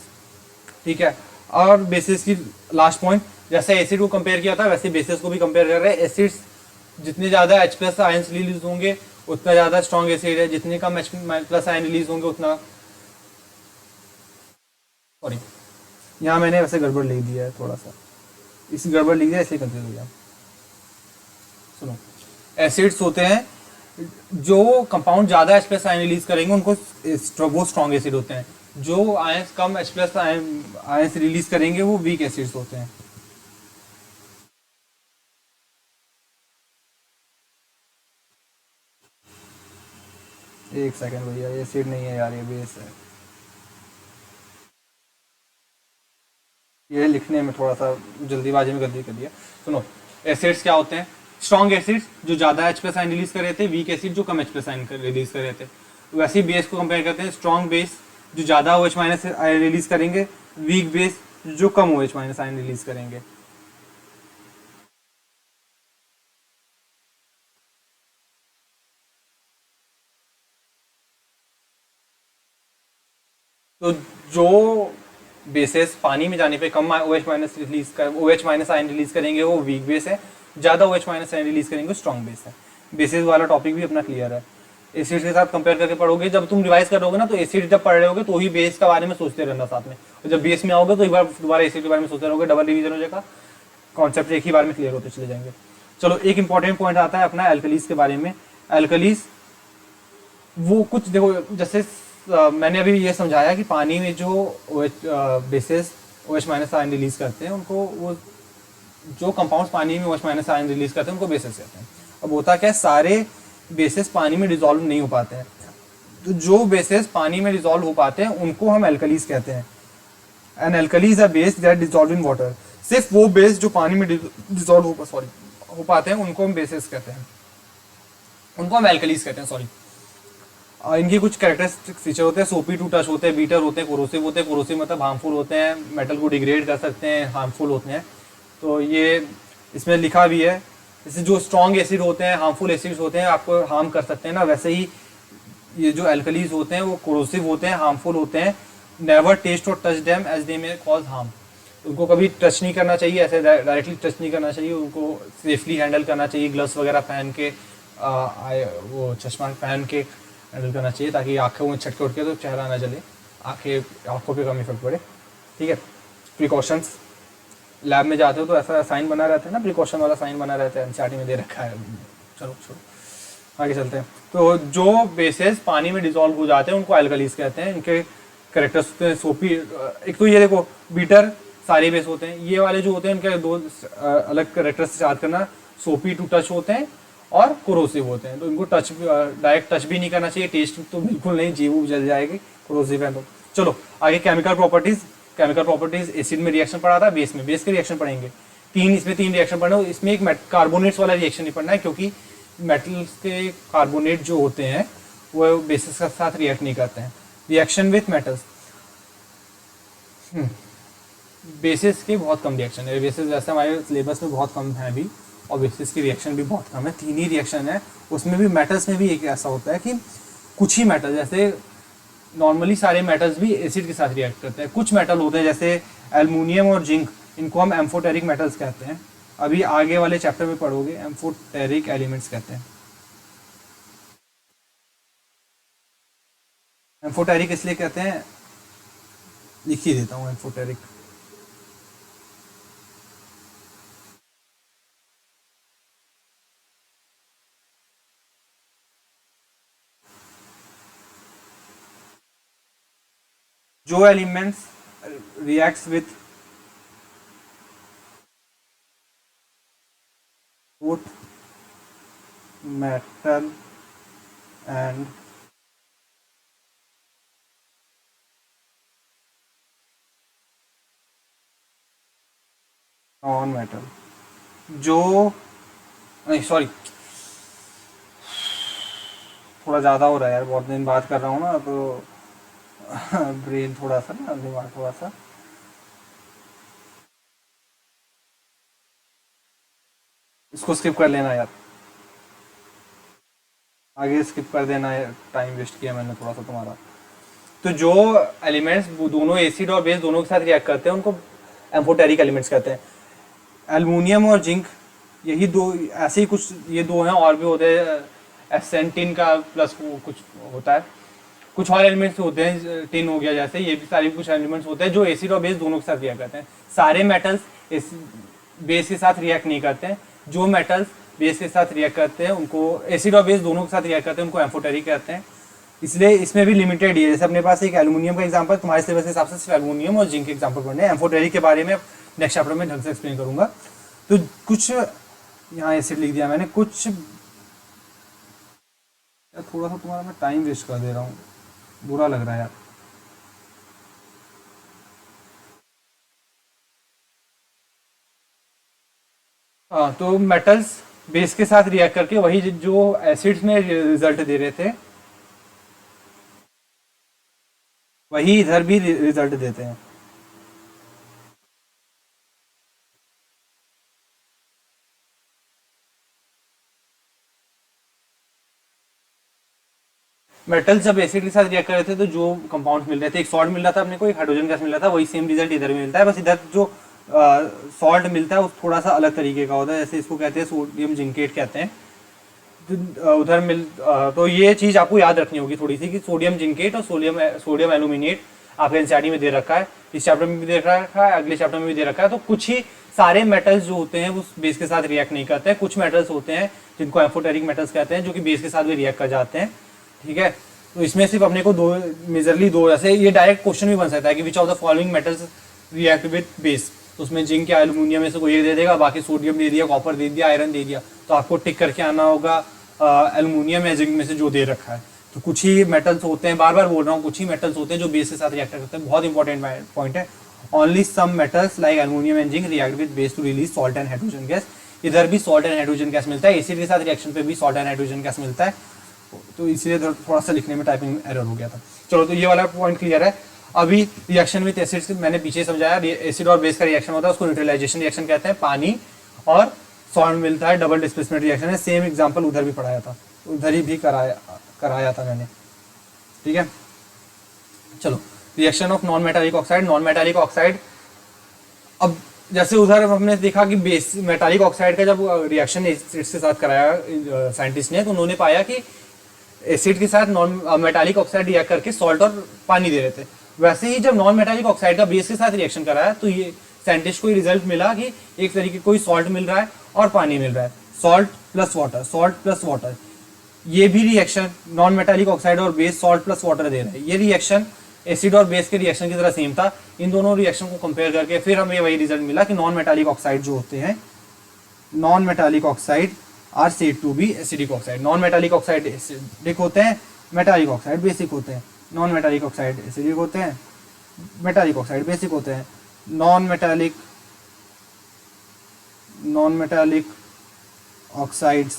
ठीक है। और बेसिस की लास्ट पॉइंट, जैसे एसिड को कंपेयर किया था वैसे बेसिस को भी कंपेयर कर रहे हैं। एसिड्स जितने ज्यादा H+ आयंस रिलीज होंगे उतना ज्यादा स्ट्रॉन्ग एसिड है, जितने कम H+ आयन रिलीज होंगे उतना यहाँ मैंने वैसे गड़बड़ लिख दिया है थोड़ा सा, इसी गड़बड़ लिख दिया इसलिए कंफ्यूज हो गया। सुनो, एसिड्स होते हैं जो कंपाउंड ज़्यादा H प्लस आयन रिलीज करेंगे उनको वो स्ट्रॉन्ग एसिड होते हैं, जो आयंस कम H प्लस आयंस रिलीज करेंगे वो वीक एसिड्स होते हैं। एक सेकंड भैया, ये एसिड नहीं है यार, ये बेस है। ये लिखने में थोड़ा सा जल्दीबाजी में गलती कर दिया। सुनो, एसिड्स क्या होते हैं? स्ट्रॉन्ग एसिड्स जो ज़्यादा H प्लस आयन रिलीज कर रहे थे, वीक एसिड जो कम H प्लस आयन रिलीज कर रहे थे। वैसे ही बेस को कंपेयर करते हैं, स्ट्रॉन्ग बेस जो ज़्यादा OH माइनस आयन रिलीज करेंगे, वीक बेस जो कम OH माइनस आयन रिलीज करेंगे। तो जो बेसेस पानी में जाने पे कम OH माइनस रिलीज कर OH माइनस आयन रिलीज करेंगे वो वीक बेस है, ज़्यादा OH माइनस आयन रिलीज करेंगे स्ट्रॉन्ग बेस है। बेसिस वाला टॉपिक भी अपना क्लियर है। एसिड के साथ कंपेयर करके पढ़ोगे, जब तुम रिवाइज करोगे ना तो एसिड जब पढ़ रहे होगे तो ही बेस के बारे में सोचते रहना साथ में, और जब बेस में आओगे तो एक बार दोबारा एसिड के बारे में सोचते रहोगे, डबल रिवीजन हो जाएगा, कॉन्सेप्ट एक ही बार में क्लियर होते चले जाएंगे। चलो, एक इंपॉर्टेंट पॉइंट आता है अपना एल्कलीज के बारे में। एल्कलीज वो कुछ देखो, जैसे मैंने अभी ये समझाया कि पानी में जो basis OH minus ion release करते हैं उनको, वो जो कंपाउंड्स पानी में OH माइनस आयन रिलीज करते हैं उनको बेसिस कहते हैं। अब होता क्या है, सारे बेसिस पानी में डिसॉल्व नहीं हो पाते हैं, तो जो बेसिस पानी में डिसॉल्व हो पाते हैं उनको हम एल्कलीज कहते हैं। And alkalis are base that dissolve in water. सिर्फ वो बेस जो पानी में डिसॉल्व हो पाते हैं उनको हम बेसिस कहते हैं, उनको हम एल्कलीज कहते हैं, सॉरी। इनकी कुछ कैरेक्टरिस्टिक फीचर होते हैं, सोपी टू टच होते हैं, बीटर होते हैं, कोरोसिव होते हैं। कोरोसिव मतलब हार्मफुल होते हैं, मेटल को डिग्रेड कर सकते हैं, हार्मफुल होते हैं। तो ये इसमें लिखा भी है, जैसे जो स्ट्रॉन्ग एसिड होते हैं, हार्मफुल एसिड्स होते हैं, आपको हार्म कर सकते हैं ना, वैसे ही ये जो एल्कलीज होते हैं वो कोरोसिव होते हैं, हार्मफुल होते हैं। नेवर टेस्ट और touch them as they may cause harm. उनको कभी टच नहीं करना चाहिए, ऐसे डायरेक्टली टच नहीं करना चाहिए, उनको सेफली हैंडल करना चाहिए, ग्लव्स वगैरह पहन के, वो चश्मा पहन के हैंडल करना चाहिए, ताकि आँखों में छटके उठके तो चेहरा ना जले, आँखों पे कम इफेक्ट पड़े। ठीक है। प्रिकॉशंस, लैब में जाते हो तो ऐसा साइन बना रहता है ना, प्रिकॉशन वाला साइन बना रहता है, एनसीईआरटी में दे रखा है। चलो छोड़ो, आगे चलते हैं। तो जो बेसेस पानी में डिसॉल्व हो जाते हैं उनको एल्कलीज कहते हैं। इनके कैरेक्टर्स होते हैं सोपी, एक तो ये देखो बीटर सारे बेस होते हैं, ये वाले जो होते हैं इनके दो अलग कैरेक्टर्स याद करना, सोपी टू टच होते हैं और कोरोसिव होते हैं। तो इनको टच डायरेक्ट टच भी नहीं करना चाहिए, टेस्ट तो बिल्कुल नहीं, जीव जल जाएगी कोरोसिव है तो। चलो आगे, chemical properties. Chemical properties, acid में रिएक्शन पढ़ा था, बेस में बेस के रिएक्शन पढ़ेंगे। इसमें तीन रिएक्शन पढ़ना, इसमें एक कार्बोनेट्स वाला रिएक्शन नहीं पढ़ना है, क्योंकि मेटल्स के कार्बोनेट जो होते हैं वो बेसिस के साथ रिएक्ट नहीं करते हैं। रिएक्शन विथ मेटल्स, बेसिस के बहुत कम रिएक्शन है, बेसिस वैसे हमारे सिलेबस में बहुत कम है अभी, और बेसिस की रिएक्शन भी बहुत कम है, 3 ही रिएक्शन है। उसमें भी मेटल्स में भी एक ऐसा होता है कि कुछ ही मेटल, जैसे नॉर्मली सारे मेटल्स भी एसिड के साथ रिएक्ट करते हैं, कुछ मेटल होते हैं जैसे एल्युमिनियम और जिंक, इनको हम एम्फोटेरिक मेटल्स कहते हैं। अभी आगे वाले चैप्टर में पढ़ोगे, एम्फोटेरिक एलिमेंट्स कहते हैं। एम्फोटेरिक इसलिए कहते हैं, लिख ही देता हूँ, एम्फोटेरिक। जो elements reacts with wood, metal and non metal, जो नहीं सॉरी, थोड़ा ज़्यादा हो रहा है यार, बहुत दिन बात कर रहा हूँ ना, तो ब्रेन थोड़ा सा ना, दिमाग थोड़ा सा, इसको स्किप कर लेना यार, आगे स्किप कर देना यार, टाइम वेस्ट किया मैंने थोड़ा सा तुम्हारा। तो जो एलिमेंट्स दोनों एसिड और बेस दोनों के साथ रिएक्ट करते हैं उनको एम्फोटेरिक एलिमेंट्स कहते हैं। एल्युमिनियम और जिंक, यही दो, ऐसे ही कुछ ये दो हैं, और भी होते हैं, एसेंटिन का प्लस कुछ होता है, कुछ और एलिमेंट्स होते हैं, टिन हो गया जैसे, ये भी सारे कुछ एलिमेंट्स होते हैं जो एसिड और बेस दोनों के साथ रिएक्ट करते हैं। सारे मेटल्स बेस के साथ रिएक्ट नहीं करते हैं। जो मेटल्स बेस के साथ रिएक्ट करते हैं उनको, एसिड और बेस दोनों के साथ रिएक्ट करते हैं, उनको एम्फोटेरिक कहते हैं। इसलिए इसमें भी लिमिटेड ही है। जैसे अपने पास एक एल्यूमिनियम का एग्जांपल, तुम्हारे सिलेबस के हिसाब से सिर्फ एल्यूमिनियम और जिंक के एग्जांपल पढ़ने हैं। एम्फोटेरिक के बारे में नेक्स्ट चैप्टर में ढंग से एक्सप्लेन करूंगा। तो कुछ यहाँ एसिड लिख दिया मैंने, कुछ यार थोड़ा सा तुम्हारा मैं टाइम वेस्ट कर दे रहा हूँ, बुरा लग रहा है यार। हाँ, तो मेटल्स बेस के साथ रिएक्ट करके वही जो एसिड्स में रिजल्ट दे रहे थे वही इधर भी रिजल्ट देते हैं। मेटल्स जब एसिड के साथ रिएक्ट कर रहे थे तो जो कंपाउंड्स मिल रहे थे, एक सॉल्ट मिल रहा था अपने को, एक हाइड्रोजन गैस मिल रहा था, वही सेम रिजल्ट इधर भी मिलता है। बस इधर जो सॉल्ट मिलता है वो थोड़ा सा अलग तरीके का होता है, जैसे इसको कहते हैं सोडियम जिंकेट कहते हैं। उधर तो ये चीज आपको याद रखनी होगी थोड़ी सी कि सोडियम जिंकेट और सोडियम एल्यूमिनेट आपके एनसीईआरटी में दे रखा है, इस चैप्टर में भी दे रखा है, अगले चैप्टर में भी दे रखा है। तो कुछ ही सारे मेटल्स जो होते हैं वो बेस के साथ रिएक्ट नहीं करते हैं। कुछ मेटल्स होते हैं जिनको एम्फोटेरिक मेटल्स कहते हैं जो कि बेस के साथ भी रिएक्ट कर जाते हैं। ठीक है, तो इसमें सिर्फ अपने को मेजरली दो, जैसे ये डायरेक्ट क्वेश्चन भी बन सकता है कि विच of the following metals react with base, तो उसमें जिंक या एल्यूमिनियम में से कोई एक दे देगा, बाकी सोडियम दे दिया, कॉपर दे दिया, आयरन दे दिया, तो आपको टिक करके आना होगा एल्यूमिनियम या जिंक में से जो दे रखा है। तो कुछ ही मेटल्स होते हैं, बार बार बोल रहा हूँ, कुछ ही मेटल्स होते हैं जो बेस के साथ रिएक्ट करते हैं। बहुत इंपॉर्टेंट पॉइंट है। Only some metals like aluminium and zinc react with base to release salt and hydrogen gas. इधर भी सॉल्ट एंड हाइड्रोजन गैस मिलता है, एसिड के साथ रिएक्शन पे भी सॉल्ट एंड हाइड्रोजन गैस मिलता है। तो इसलिए थोड़ा सा लिखने में टाइपिंग एरर हो गया था। चलो, तो ये वाला पॉइंट क्लियर है। अभी रिएक्शन विद एसिड मैंने पीछे समझाया, एसिड और बेस का रिएक्शन होता है उसको न्यूट्रलाइजेशन रिएक्शन कहते हैं। पानी और सॉल्ट मिलता है, डबल डिस्प्लेसमेंट रिएक्शन है। सेम एग्जांपल उधर भी पढ़ाया था, उधर ही भी कराया था मैंने। ठीक है, चलो, reaction of non metallic oxide. Non metallic oxide, अब जैसे उधर हमने देखा कि बेस मेटालिक ऑक्साइड का जब रिएक्शन एसिड के साथ कराया साइंटिस्ट ने, तो उन्होंने पाया कि एसिड के साथ नॉन मेटालिक ऑक्साइड रिएक्ट करके सॉल्ट और पानी दे रहे थे। वैसे ही जब नॉन मेटालिक ऑक्साइड का बेस के साथ रिएक्शन कराया तो ये साइंटिस्ट को रिजल्ट मिला कि एक तरीके कोई सॉल्ट मिल रहा है और पानी मिल रहा है, salt plus water, salt plus water. ये भी रिएक्शन नॉन मेटालिक ऑक्साइड और बेस सॉल्ट प्लस वाटर दे रहा है। ये रिएक्शन एसिड और बेस के रिएक्शन की तरह सेम था। इन दोनों रिएक्शन को कंपेयर करके फिर हमें वही रिजल्ट मिला कि नॉन मेटालिक ऑक्साइड जो होते हैं, non metallic oxide are said to be acidic oxide. Non metallic oxide acidic होते हैं, मेटालिक ऑक्साइड बेसिक होते हैं। नॉन मेटालिक ऑक्साइड एसिडिक होते हैं, मेटालिक ऑक्साइड बेसिक होते हैं। नॉन मेटालिक ऑक्साइड्स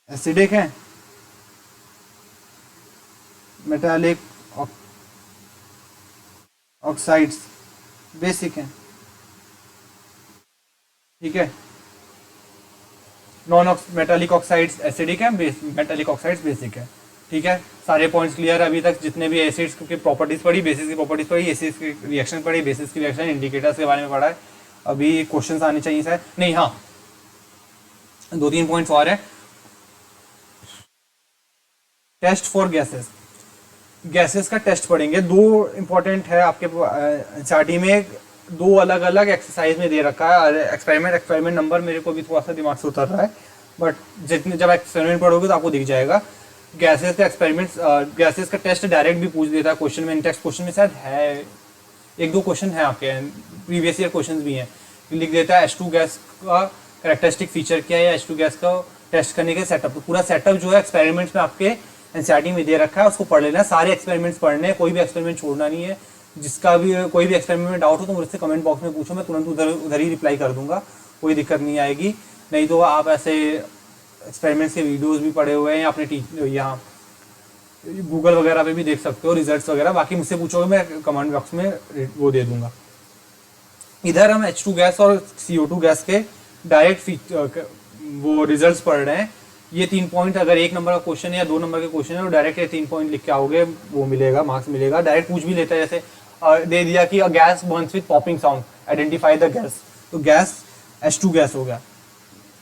एसिडिक हैं, मेटालिक ऑक्साइड्स बेसिक हैं। ठीक है, नॉन मेटालिक ऑक्साइड्स एसिडिक है, मेटालिक ऑक्साइड्स बेसिक है। ठीक है, सारे पॉइंट्स क्लियर है अभी तक। जितने भी एसिड्स की प्रॉपर्टीज पढ़ी, बेसिस की प्रॉपर्टीज पढ़ी, एसिड्स की रिएक्शन पढ़ी, बेसिस की रिएक्शन, इंडिकेटर्स के बारे में पढ़ा है। अभी क्वेश्चंस आने चाहिए शायद, नहीं, हाँ, 2-3 पॉइंट्स और है। टेस्ट फॉर गैसेस, गैसेस का टेस्ट पढ़ेंगे। 2 इंपॉर्टेंट है आपके एनसीईआरटी में, 2 अलग अलग एक्सरसाइज में दे रखा है। एक्सपेरिमेंट नंबर मेरे को भी थोड़ा सा दिमाग से उतर रहा है, बट जितने जब एक्सपेरिमेंट पढ़ोगे तो आपको दिख जाएगा। गैसेस का एक्सपेरिमेंट्स, गैसेस का टेस्ट डायरेक्ट भी पूछ देता है क्वेश्चन में। टेक्स्ट क्वेश्चन में शायद है 1-2 क्वेश्चन है आपके, प्रीवियस ईयर क्वेश्चन भी हैं। लिख देता है H2 गैस का कैरेक्टरिस्टिक फीचर क्या है, या H2 गैस का टेस्ट करने के सेटअप। तो पूरा सेटअप जो है एक्सपेरिमेंट्स में आपके एनसीईआरटी में दे रखा है, उसको पढ़ लेना। सारे एक्सपेरिमेंट्स पढ़ने हैं, कोई भी एक्सपेरिमेंट छोड़ना नहीं है। जिसका भी कोई भी एक्सपेरिमेंट में डाउट हो तो मुझसे कमेंट बॉक्स में पूछो, मैं तुरंत उधर ही रिप्लाई कर दूंगा, कोई दिक्कत नहीं आएगी। नहीं तो आप ऐसे एक्सपेरिमेंट्स के वीडियोस भी पढ़े हुए हैं, अपने यहाँ गूगल वगैरह पे भी देख सकते हो रिजल्ट्स वगैरह। बाकी मुझसे पूछोगे, मैं कमेंट बॉक्स में वो दे दूंगा। इधर हम H2 गैस और CO2 गैस के डायरेक्ट वो रिजल्ट्स पढ़ रहे हैं। ये 3 पॉइंट, अगर 1 नंबर का क्वेश्चन है या 2 नंबर का क्वेश्चन है तो डायरेक्ट ये 3 पॉइंट लिख के आओगे, वो मिलेगा, मार्क्स मिलेगा। डायरेक्ट पूछ भी लेता है, जैसे दे दिया कि gas Burns with popping sound, identify the gas, तो गैस H2 गैस हो गया।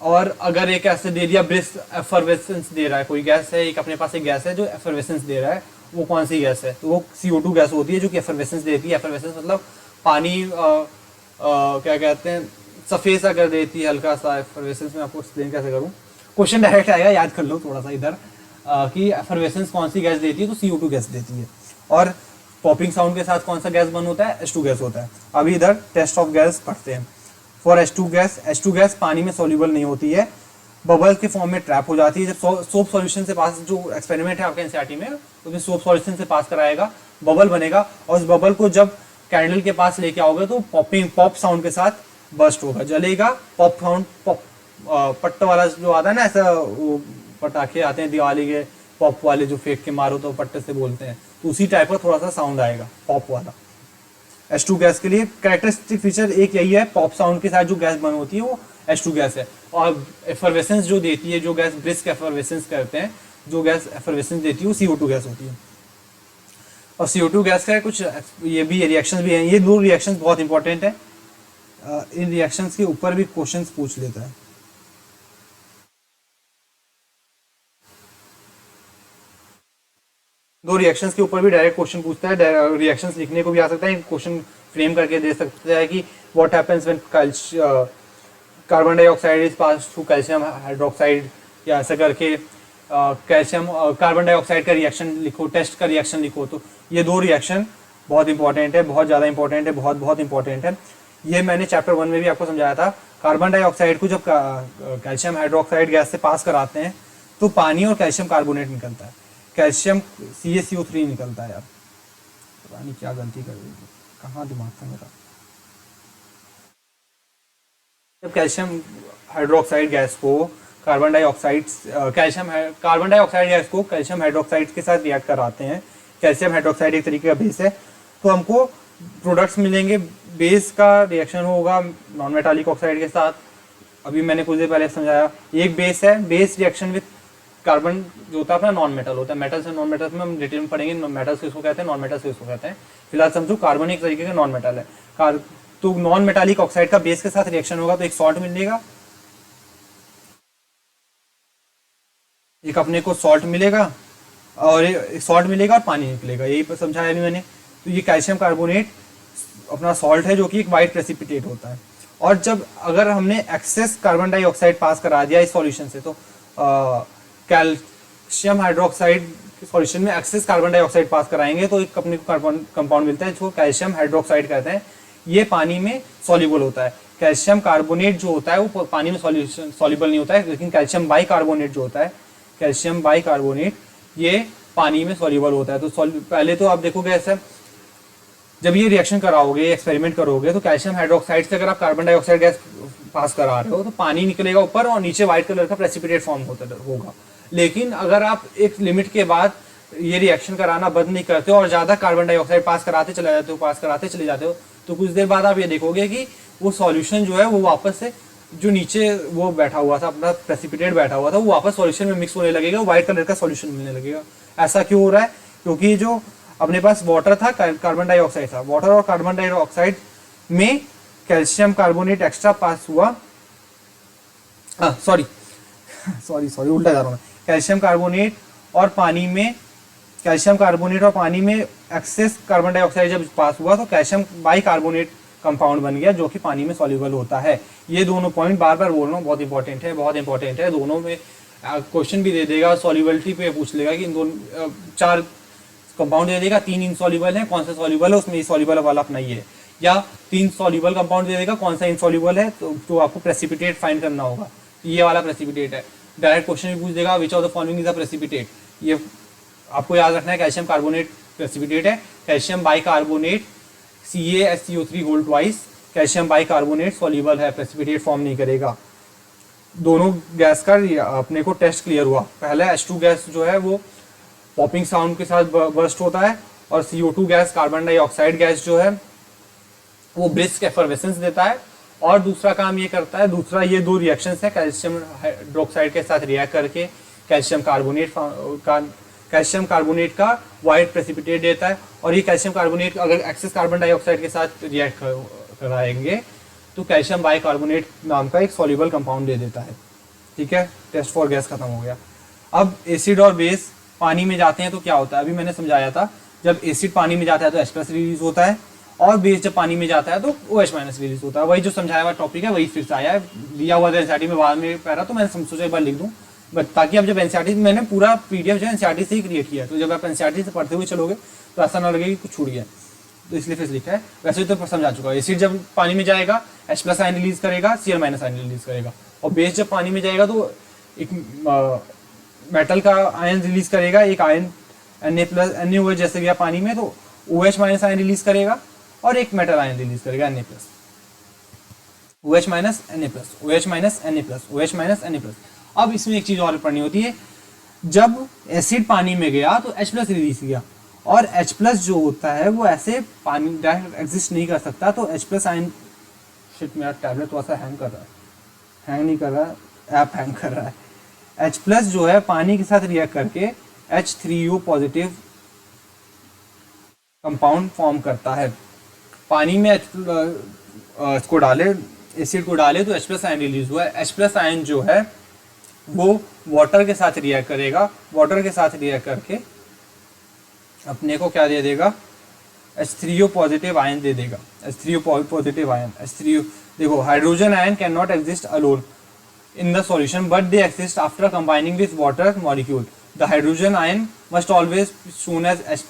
और अगर एक ऐसे दे दिया ब्रिस्क एफर्वेसेंस दे रहा है, कोई गैस है, एक अपने पास एक गैस है जो एफर्वेसेंस दे रहा है, वो कौन सी गैस है? तो वो CO2 गैस होती है जो कि एफर्वेसेंस देती है। एफर्वेसेंस मतलब पानी क्या कहते हैं, सफेद सा कर देती है हल्का सा। एफर्वेसेंस में आपको एक्सप्लेन कैसे करूँ, क्वेश्चन डायरेक्ट आएगा, याद कर लो थोड़ा सा इधर कि एफर्वेसेंस कौन सी गैस देती है, तो CO2 गैस देती है। और पॉपिंग साउंड के साथ कौन सा गैस बंद होता है? H2 गैस होता है। अभी इधर टेस्ट ऑफ गैस पढ़ते हैं। फॉर H2 गैस पानी में सॉल्युबल नहीं होती है, बबल के फॉर्म में ट्रैप हो जाती है। जब सोप सॉल्यूशन से पास, जो एक्सपेरिमेंट है आपके एनसीईआरटी में, उसमें सोप सॉल्यूशन से पास कराएगा, बबल बनेगा, और उस बबल को जब कैंडल के पास लेके आओगे तो पॉप साउंड के साथ बर्स्ट होगा, जलेगा। पॉप साउंड, पॉप पट्ट वाला जो आता है ना, ऐसा वो पटाखे आते हैं दिवाली के, पॉप वाले जो फेंक के मारो तो पट्टे से बोलते हैं, तो उसी टाइप का थोड़ा सा साउंड आएगा पॉप वाला। H2 गैस के लिए कैरेक्टरिस्टिक फीचर एक यही है, पॉप साउंड के साथ जो गैस बन होती है वो H2 गैस है। और एफर्वेसेंस जो देती है, जो गैस ब्रिस्क एफर्वेसेंस करते हैं, जो गैस एफर्वेसेंस देती है वो CO2 गैस होती है। और CO2 गैस का कुछ ये भी रिएक्शंस भी हैं, ये दो रिएक्शंस बहुत इंपॉर्टेंट है। इन रिएक्शंस के ऊपर भी क्वेश्चंस पूछ लेता है। दो रिएक्शंस के ऊपर भी डायरेक्ट क्वेश्चन पूछता है, रिएक्शंस लिखने को भी आ सकता है, क्वेश्चन फ्रेम करके दे सकता है कि what happens when carbon dioxide is pass through calcium hydroxide, या ऐसा करके कैल्शियम कार्बन डाइऑक्साइड का रिएक्शन लिखो, टेस्ट का रिएक्शन लिखो। तो ये दो रिएक्शन बहुत इंपॉर्टेंट है, बहुत ज़्यादा इंपॉर्टेंट है, बहुत बहुत इंपॉर्टेंट है। ये मैंने चैप्टर 1 में भी आपको समझाया था। कार्बन डाइऑक्साइड को जब कैल्शियम हाइड्रोक्साइड गैस से पास कराते हैं तो पानी और कैल्शियम कार्बोनेट निकलता है, कैल्शियम CaCO3 निकलता है। यार पता नहीं क्या गलती कर दी, कहाँ दिमाग था मेरा। जब कैल्शियम हाइड्रोक्साइड गैस को कार्बन डाइऑक्साइड गैस को कैल्शियम हाइड्रोक्साइड के साथ रिएक्ट कराते हैं, कैल्शियम हाइड्रोक्साइड एक तरीके का बेस है, तो हमको प्रोडक्ट्स मिलेंगे। बेस का रिएक्शन होगा नॉन मेटालिक ऑक्साइड के साथ, अभी मैंने कुछ देर पहले समझाया। एक बेस है, बेस रिएक्शन विद कार्बन जो होता है अपना नॉन मेटल होता है। मेटल से नॉन मेटल में हम डिटेल में पढ़ेंगे, मेटल्स किसको कहते हैं, नॉन मेटल्स किसको कहते हैं। फिलहाल समझो कार्बन एक तरीके का नॉन मेटल है। तो नॉन मेटालिक ऑक्साइड का बेस के साथ रिएक्शन होगा तो एक सॉल्ट मिलेगा, एक अपने को सॉल्ट मिलेगा, और एक सॉल्ट मिलेगा और पानी निकलेगा, यही समझाया अभी मैंने। तो ये कैल्शियम कार्बोनेट अपना सॉल्ट है जो कि एक वाइट प्रेसिपिटेट होता है। और जब अगर हमने एक्सेस कार्बन डाइऑक्साइड पास करा दिया इस सॉल्यूशन से, तो कैल्शियम हाइड्रोक्साइड सॉल्यूशन में एक्सेस कार्बन डाइऑक्साइड पास कराएंगे तो एक अपने को कंपाउंड मिलता है जिसको कैल्शियम हाइड्रोक्साइड कहते हैं। ये पानी में सॉल्युबल होता है। कैल्शियम कार्बोनेट जो होता है वो पानी में सॉल्युबल नहीं होता है, लेकिन कैल्शियम बाइकार्बोनेट जो होता है, कैल्शियम बाइकार्बोनेट ये पानी में सॉल्युबल होता है। तो पहले तो आप देखोगे ऐसा, जब ये रिएक्शन कराओगे, एक्सपेरिमेंट करोगे, तो कैल्शियम हाइड्रोक्साइड से अगर आप कार्बन डाइऑक्साइड गैस पास करा रहे हो तो पानी निकलेगा ऊपर और नीचे व्हाइट कलर का प्रेसिपिटेट फॉर्म होगा। लेकिन अगर आप एक लिमिट के बाद ये रिएक्शन कराना बंद नहीं करते हो और ज़्यादा कार्बन डाइऑक्साइड पास कराते चले जाते हो, तो कुछ देर बाद आप ये देखोगे कि वो सॉल्यूशन जो है वो वापस से जो नीचे वो बैठा हुआ था, अपना प्रेसिपिटेट बैठा हुआ था, वो वापस सॉल्यूशन में मिक्स होने लगेगा, व्हाइट कलर का सॉल्यूशन मिलने लगेगा। ऐसा क्यों हो रहा है? क्योंकि जो अपने पास वाटर था, कार्बन डाइऑक्साइड था, वाटर और कार्बन डाइऑक्साइड में कैल्शियम कार्बोनेट एक्स्ट्रा पास हुआ, सॉरी उल्टा जा रहा हूँ मैं। कैल्शियम कार्बोनेट और पानी में एक्सेस कार्बन डाइऑक्साइड जब पास हुआ तो कैल्शियम बाइकार्बोनेट कंपाउंड बन गया जो कि पानी में सॉल्युबल होता है। ये दोनों पॉइंट बार बार बोल रहा हूँ, बहुत इंपॉर्टेंट है। दोनों में क्वेश्चन भी दे देगा, सॉल्युबिलिटी पे पूछ लेगा कि इन दोनों 4 कंपाउंड दे देगा, 3 इनसॉल्युबल है, कौन सा सॉल्युबल है, उसमें सॉल्युबल वाला अपना ही है, या 3 सॉल्युबल कंपाउंड दे देगा, कौन सा इनसॉल्युबल है, तो आपको प्रेसिपिटेट फाइंड करना होगा। ये वाला प्रेसिपिटेट है। डायरेक्ट क्वेश्चन भी पूछ देगा, which of the following is a precipitate. ये आपको याद रखना है, कैल्शियम कार्बोनेट प्रेसिपिटेट है, calcium bicarbonate CaSCO3 whole twice, calcium bicarbonate soluble है, प्रेसिपिटेट फॉर्म नहीं करेगा। दोनों गैस का अपने को टेस्ट क्लियर हुआ। पहला H2 गैस जो है वो पॉपिंग साउंड के साथ बर्स्ट होता है, और CO2 gas carbon dioxide gas जो है वो ब्रिस्क एफर्वेसेंस देता है। और दूसरा काम ये करता है, दूसरा ये 2 रिएक्शंस है, कैल्शियम हाइड्रोक्साइड के साथ रिएक्ट करके कैल्शियम कार्बोनेट का वाइट प्रेसिपिटेट देता है। और ये कैल्शियम कार्बोनेट अगर एक्सेस कार्बन डाइऑक्साइड के साथ रिएक्ट कराएंगे तो कैल्शियम बाइकार्बोनेट नाम का एक सॉल्युबल कंपाउंड दे देता है। ठीक है, टेस्ट फॉर गैस खत्म हो गया। अब एसिड और बेस पानी में जाते हैं तो क्या होता है, अभी मैंने समझाया था, जब एसिड पानी में जाता है तो H+ रिलीज होता है, और बेस जब पानी में जाता है तो OH- रिलीज होता है। वही जो समझाया हुआ टॉपिक है वही फिर से आया है, दिया हुआ था एनसीईआरटी में बाद में पढ़ा, तो मैंने सोचा एक बार लिख दूं, बट ताकि अब जब एनसीईआरटी मैंने पूरा पीडीएफ जो है एनसीईआरटी से ही क्रिएट किया है, तो जब आप एनसीईआरटी से पढ़ते हुए चलोगे तो ऐसा ना लगे कि कुछ छूट गया, तो इसलिए फिर लिखा है। वैसे तो समझा चुका है, एसिड जब पानी में जाएगा H+ आयन रिलीज करेगा, Cl- आयन रिलीज करेगा, और बेस जब पानी में जाएगा तो एक मेटल का आयन रिलीज करेगा, एक आयन Na+, जैसे गया पानी में तो OH- आयन रिलीज करेगा, और एक मेटल आयन रिलीज करेगा Na+, OH- अब इसमें एक चीज और पढ़नी होती है, जब एसिड पानी में गया तो H+ रिलीज किया, और H+ जो होता है वो ऐसे पानी डायरेक्ट एग्जिस्ट नहीं कर सकता, तो H+ आयन, शिट मेरा टैबलेट थोड़ा सा हैंग कर रहा है, हैंग नहीं कर रहा है, ऐप हैंग कर रहा है। H+ जो है पानी के साथ रिएक्ट करके H3O पॉजिटिव कंपाउंड फॉर्म करता है। पानी में इसको डाले, एसिड को डाले तो H+ आयन रिलीज हुआ है। H+ आयन जो है वो वाटर के साथ रिएक्ट करेगा, वाटर के साथ रिएक्ट करके अपने को क्या दे देगा, H3O पॉजिटिव आयन दे देगा, H3O पॉजिटिव आयन, H3O देखो, hydrogen ion can not exist alone in the solution but they exist after combining with water molecule. The hydrogen ion must always be shown as H+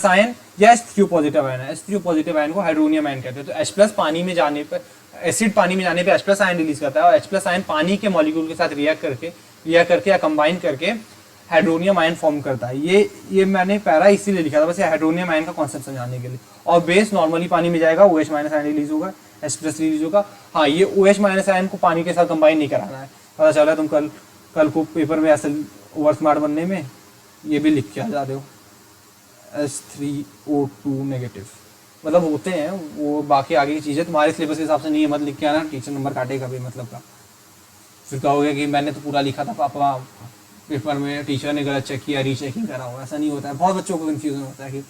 ion या H3O positive ion है। H3O positive ion को hydronium ion कहते हैं। तो H+ पानी में जाने पर, एसिड पानी में जाने पे H+ आयन रिलीज करता है, और H+ आयन पानी के मॉलिक्यूल के साथ रिएक्ट करके या कंबाइन करके हाइड्रोनियम आयन फॉर्म करता है। ये मैंने पैरा इसीलिए लिखा था, बस ये हाइड्रोनियम आयन का कॉन्सेप्ट समझाने के लिए। और बेस नॉर्मली पानी में जाएगा, OH- आयन रिलीज होगा, H+ रिलीज होगा। हाँ, ये OH- आयन को पानी के साथ कंबाइन नहीं कराना है, पता चला तुम कल को पेपर में ऐसे ओवर स्मार्ट बनने में ये भी लिख के आ जा रहे हो, H3O2 नेगेटिव, मतलब होते हैं वो, बाकी आगे की चीज़ें तुम्हारे सिलेबस के हिसाब से नहीं है, मत लिख के आना, टीचर नंबर काटेगा भी मतलब का। फिर कहोगे कि मैंने तो पूरा लिखा था पापा, पेपर में टीचर ने गलत चेक किया, रीचेकिंग करा हुआ। ऐसा नहीं होता है, बहुत बच्चों को कन्फ्यूजन होता है कि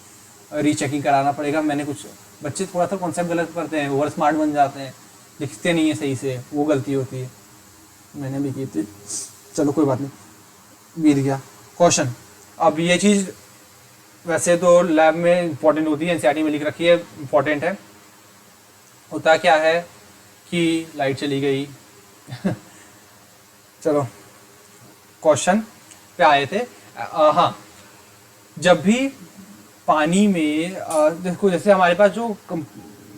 रीचेकिंग कराना पड़ेगा। मैंने कुछ बच्चे थोड़ा सा कॉन्सेप्ट गलत करते हैं, ओवर स्मार्ट बन जाते हैं, लिखते नहीं है सही से, वो गलती होती है, मैंने भी की थी। चलो कोई बात नहीं, बीत गया क्वेश्चन। अब ये चीज़ वैसे तो लैब में इंपॉर्टेंट होती है, एनसीईआरटी में लिख रखी है, इंपॉर्टेंट है। होता क्या है कि लाइट चली गई चलो क्वेश्चन पे आए थे। हाँ, जब भी पानी में देखो, जैसे हमारे पास जो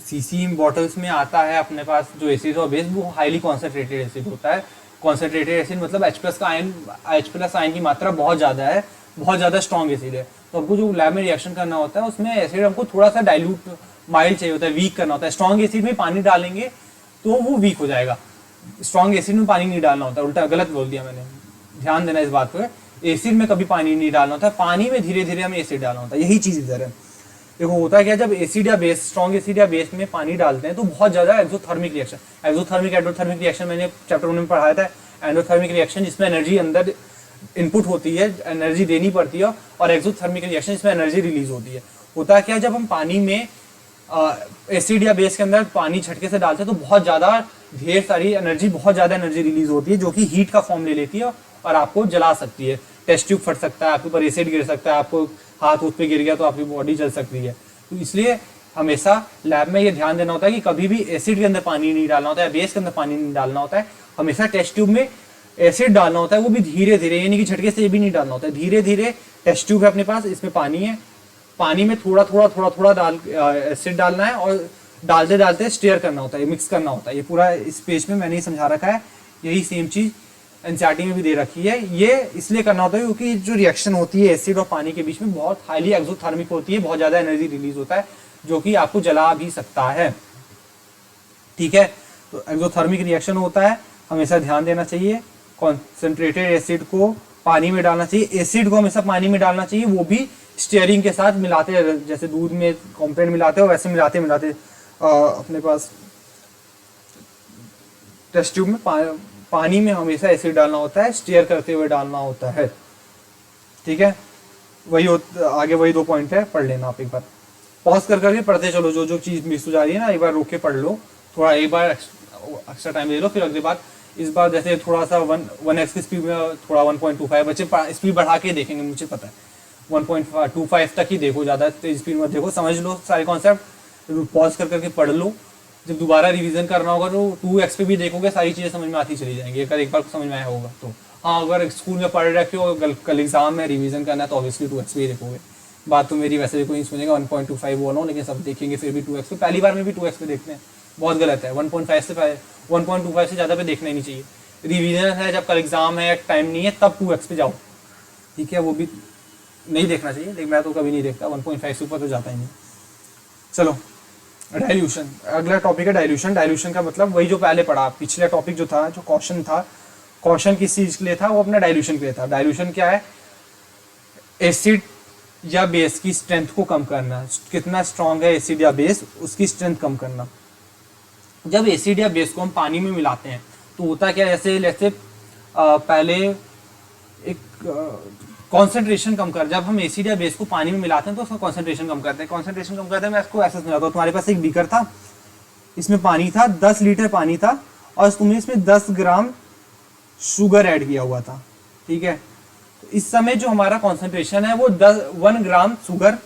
सीसी बॉटल्स में आता है अपने पास जो एसिड और बेस, वो हाईली कॉन्सेंट्रेटेड एसिड होता है। कॉन्सेंट्रेटेड एसिड मतलब H+ का आयन, H+ आयन की मात्रा बहुत ज़्यादा है, बहुत ज़्यादा स्ट्रॉन्ग एसिड है। तो हमको जो लैब में रिएक्शन करना होता है उसमें एसिड हमको थोड़ा सा डाइल्यूट, माइल्ड चाहिए होता है, वीक करना होता है। स्ट्रॉन्ग एसिड में पानी डालेंगे तो वो वीक हो जाएगा, स्ट्रॉन्ग एसिड में पानी नहीं डालना होता, उल्टा गलत बोल दिया मैंने, ध्यान देना इस बात पर। एसिड में कभी पानी नहीं डालना होता है, पानी में धीरे धीरे हमें एसिड डालना होता है, यही चीज़ इधर है। देखो होता है क्या, जब एसिड या बेस, स्ट्रॉन्ग एसिड या बेस में पानी डालते हैं तो बहुत ज़्यादा एक्सोथर्मिक रिएक्शन, एंडोथर्मिक रिएक्शन मैंने चैप्टर 1 में पढ़ाया था। एंडोथर्मिक रिएक्शन जिसमें एनर्जी अंदर इनपुट होती है, एनर्जी देनी पड़ती है, और एक्सोथर्मिक रिएक्शन जिसमें एनर्जी रिलीज होती है। होता है क्या, जब हम पानी में एसिड या बेस के अंदर पानी झटके से डालते हैं तो बहुत ज़्यादा ढेर सारी एनर्जी, बहुत ज़्यादा एनर्जी रिलीज होती है, जो कि हीट का फॉर्म ले लेती है और आपको जला सकती है। टेस्ट ट्यूब फट सकता है, आपके ऊपर एसिड गिर सकता है, आपको हाथ उस पे गिर गया तो आपकी बॉडी जल सकती है। तो इसलिए हमेशा लैब में ये ध्यान देना होता है कि कभी भी एसिड के अंदर पानी नहीं डालना होता है, बेस के अंदर पानी नहीं डालना होता है। हमेशा टेस्ट ट्यूब में एसिड डालना होता है, वो भी धीरे धीरे, यानी कि झटके से भी नहीं डालना होता है, धीरे धीरे। टेस्ट ट्यूब है अपने पास, इसमें पानी है, पानी में थोड़ा थोड़ा डाल एसिड डालना है, और डालते डालते स्टेयर करना होता है, मिक्स करना होता है। ये पूरा इस पेज में मैंने समझा रखा है, यही सेम चीज़ एनसीईआरटी में भी दे रखी है। ये इसलिए करना होता है क्योंकि जो रिएक्शन होती है एसिड और पानी के बीच में बहुत हाईली एक्सोथर्मिक होती है, बहुत ज़्यादा एनर्जी रिलीज होता है, जो कि आपको जला भी सकता है। ठीक है, तो एक्सोथर्मिक रिएक्शन होता है, हमेशा ध्यान देना चाहिए। कॉन्सेंट्रेटेड एसिड को पानी में डालना चाहिए, एसिड को हमेशा पानी में डालना चाहिए, वो भी स्टीयरिंग के साथ मिलाते, जैसे दूध में कॉम्प्लेट मिलाते हो वैसे मिलाते मिलाते अपने पास टेस्ट ट्यूब में पानी में हमेशा एसिड डालना होता है, स्टीयर करते हुए डालना होता है। ठीक है, वही आगे वही 2 पॉइंट है, पढ़ लेना आप एक बार, पॉज कर करके पढ़ते चलो, जो जो चीज़ मिस हो जा रही है ना एक बार रोक के पढ़ लो, थोड़ा एक बार एक्स्ट्रा टाइम ले लो, फिर अगली बार इस बार जैसे थोड़ा सा 1x की स्पीड में थोड़ा 1.25 बच्चे स्पीड बढ़ा के देखेंगे, मुझे पता है 1.25 तक ही देखो, ज़्यादा तेज स्पीड मत देखो, समझ लो सारे कॉन्सेप्ट, पॉज कर करके पढ़ लो, जब दोबारा रिवीजन करना होगा तो 2x पे भी देखोगे, सारी चीज़ें समझ में आती चली जाएंगी अगर एक बार समझ में आया होगा तो। हाँ, अगर स्कूल में पढ़ रखे हो, कल एग्जाम में रिवीजन करना है तो ऑब्वियसली 2x पे ही देखोगे। बात तो मेरी वैसे भी कोई नहीं सुनेगा, 1.25 बोल रहा हूँ, लेकिन सब देखेंगे फिर भी 2x पे, पहली बार में भी 2x पे देखते हैं, बहुत गलत है। 1.5 से 1.25 से ज़्यादा पे देखना ही नहीं चाहिए। रिवीजन है, जब कल एग्जाम है, टाइम नहीं है, तब 2x पे जाओ, ठीक है, वो भी नहीं देखना चाहिए, लेकिन मैं तो कभी नहीं देखता, 1.5 से ऊपर तो जाता ही नहीं। चलो, डाइल्यूशन, अगला टॉपिक है डाइल्यूशन। डाइल्यूशन का मतलब वही जो पहले पढ़ा, पिछला टॉपिक जो था, जो क्वेश्चन था, क्वेश्चन किस चीज़ के लिए था, वो अपना डाइल्यूशन के लिए था। डाइल्यूशन क्या है? एसिड या बेस की स्ट्रेंथ को कम करना, कितना स्ट्रांग है एसिड या बेस, उसकी स्ट्रेंथ कम करना। जब एसिड या बेस को हम पानी में मिलाते हैं तो होता क्या है, जैसे पहले एक कॉन्सेंट्रेशन कम कर, जब हम एसिड या बेस को पानी में मिलाते हैं तो उसका कॉन्सेंट्रेशन कम करते हैं। कॉन्सेंट्रेशन कम करते हैं, मैं इसको ऐसे समझाता हूँ। तुम्हारे पास एक बीकर था, इसमें पानी था, 10 लीटर पानी था, और तुमने इसमें 10 ग्राम शुगर ऐड किया हुआ था, ठीक है। तो इस समय जो हमारा कॉन्सेंट्रेशन है वो 1 ग्राम शुगर,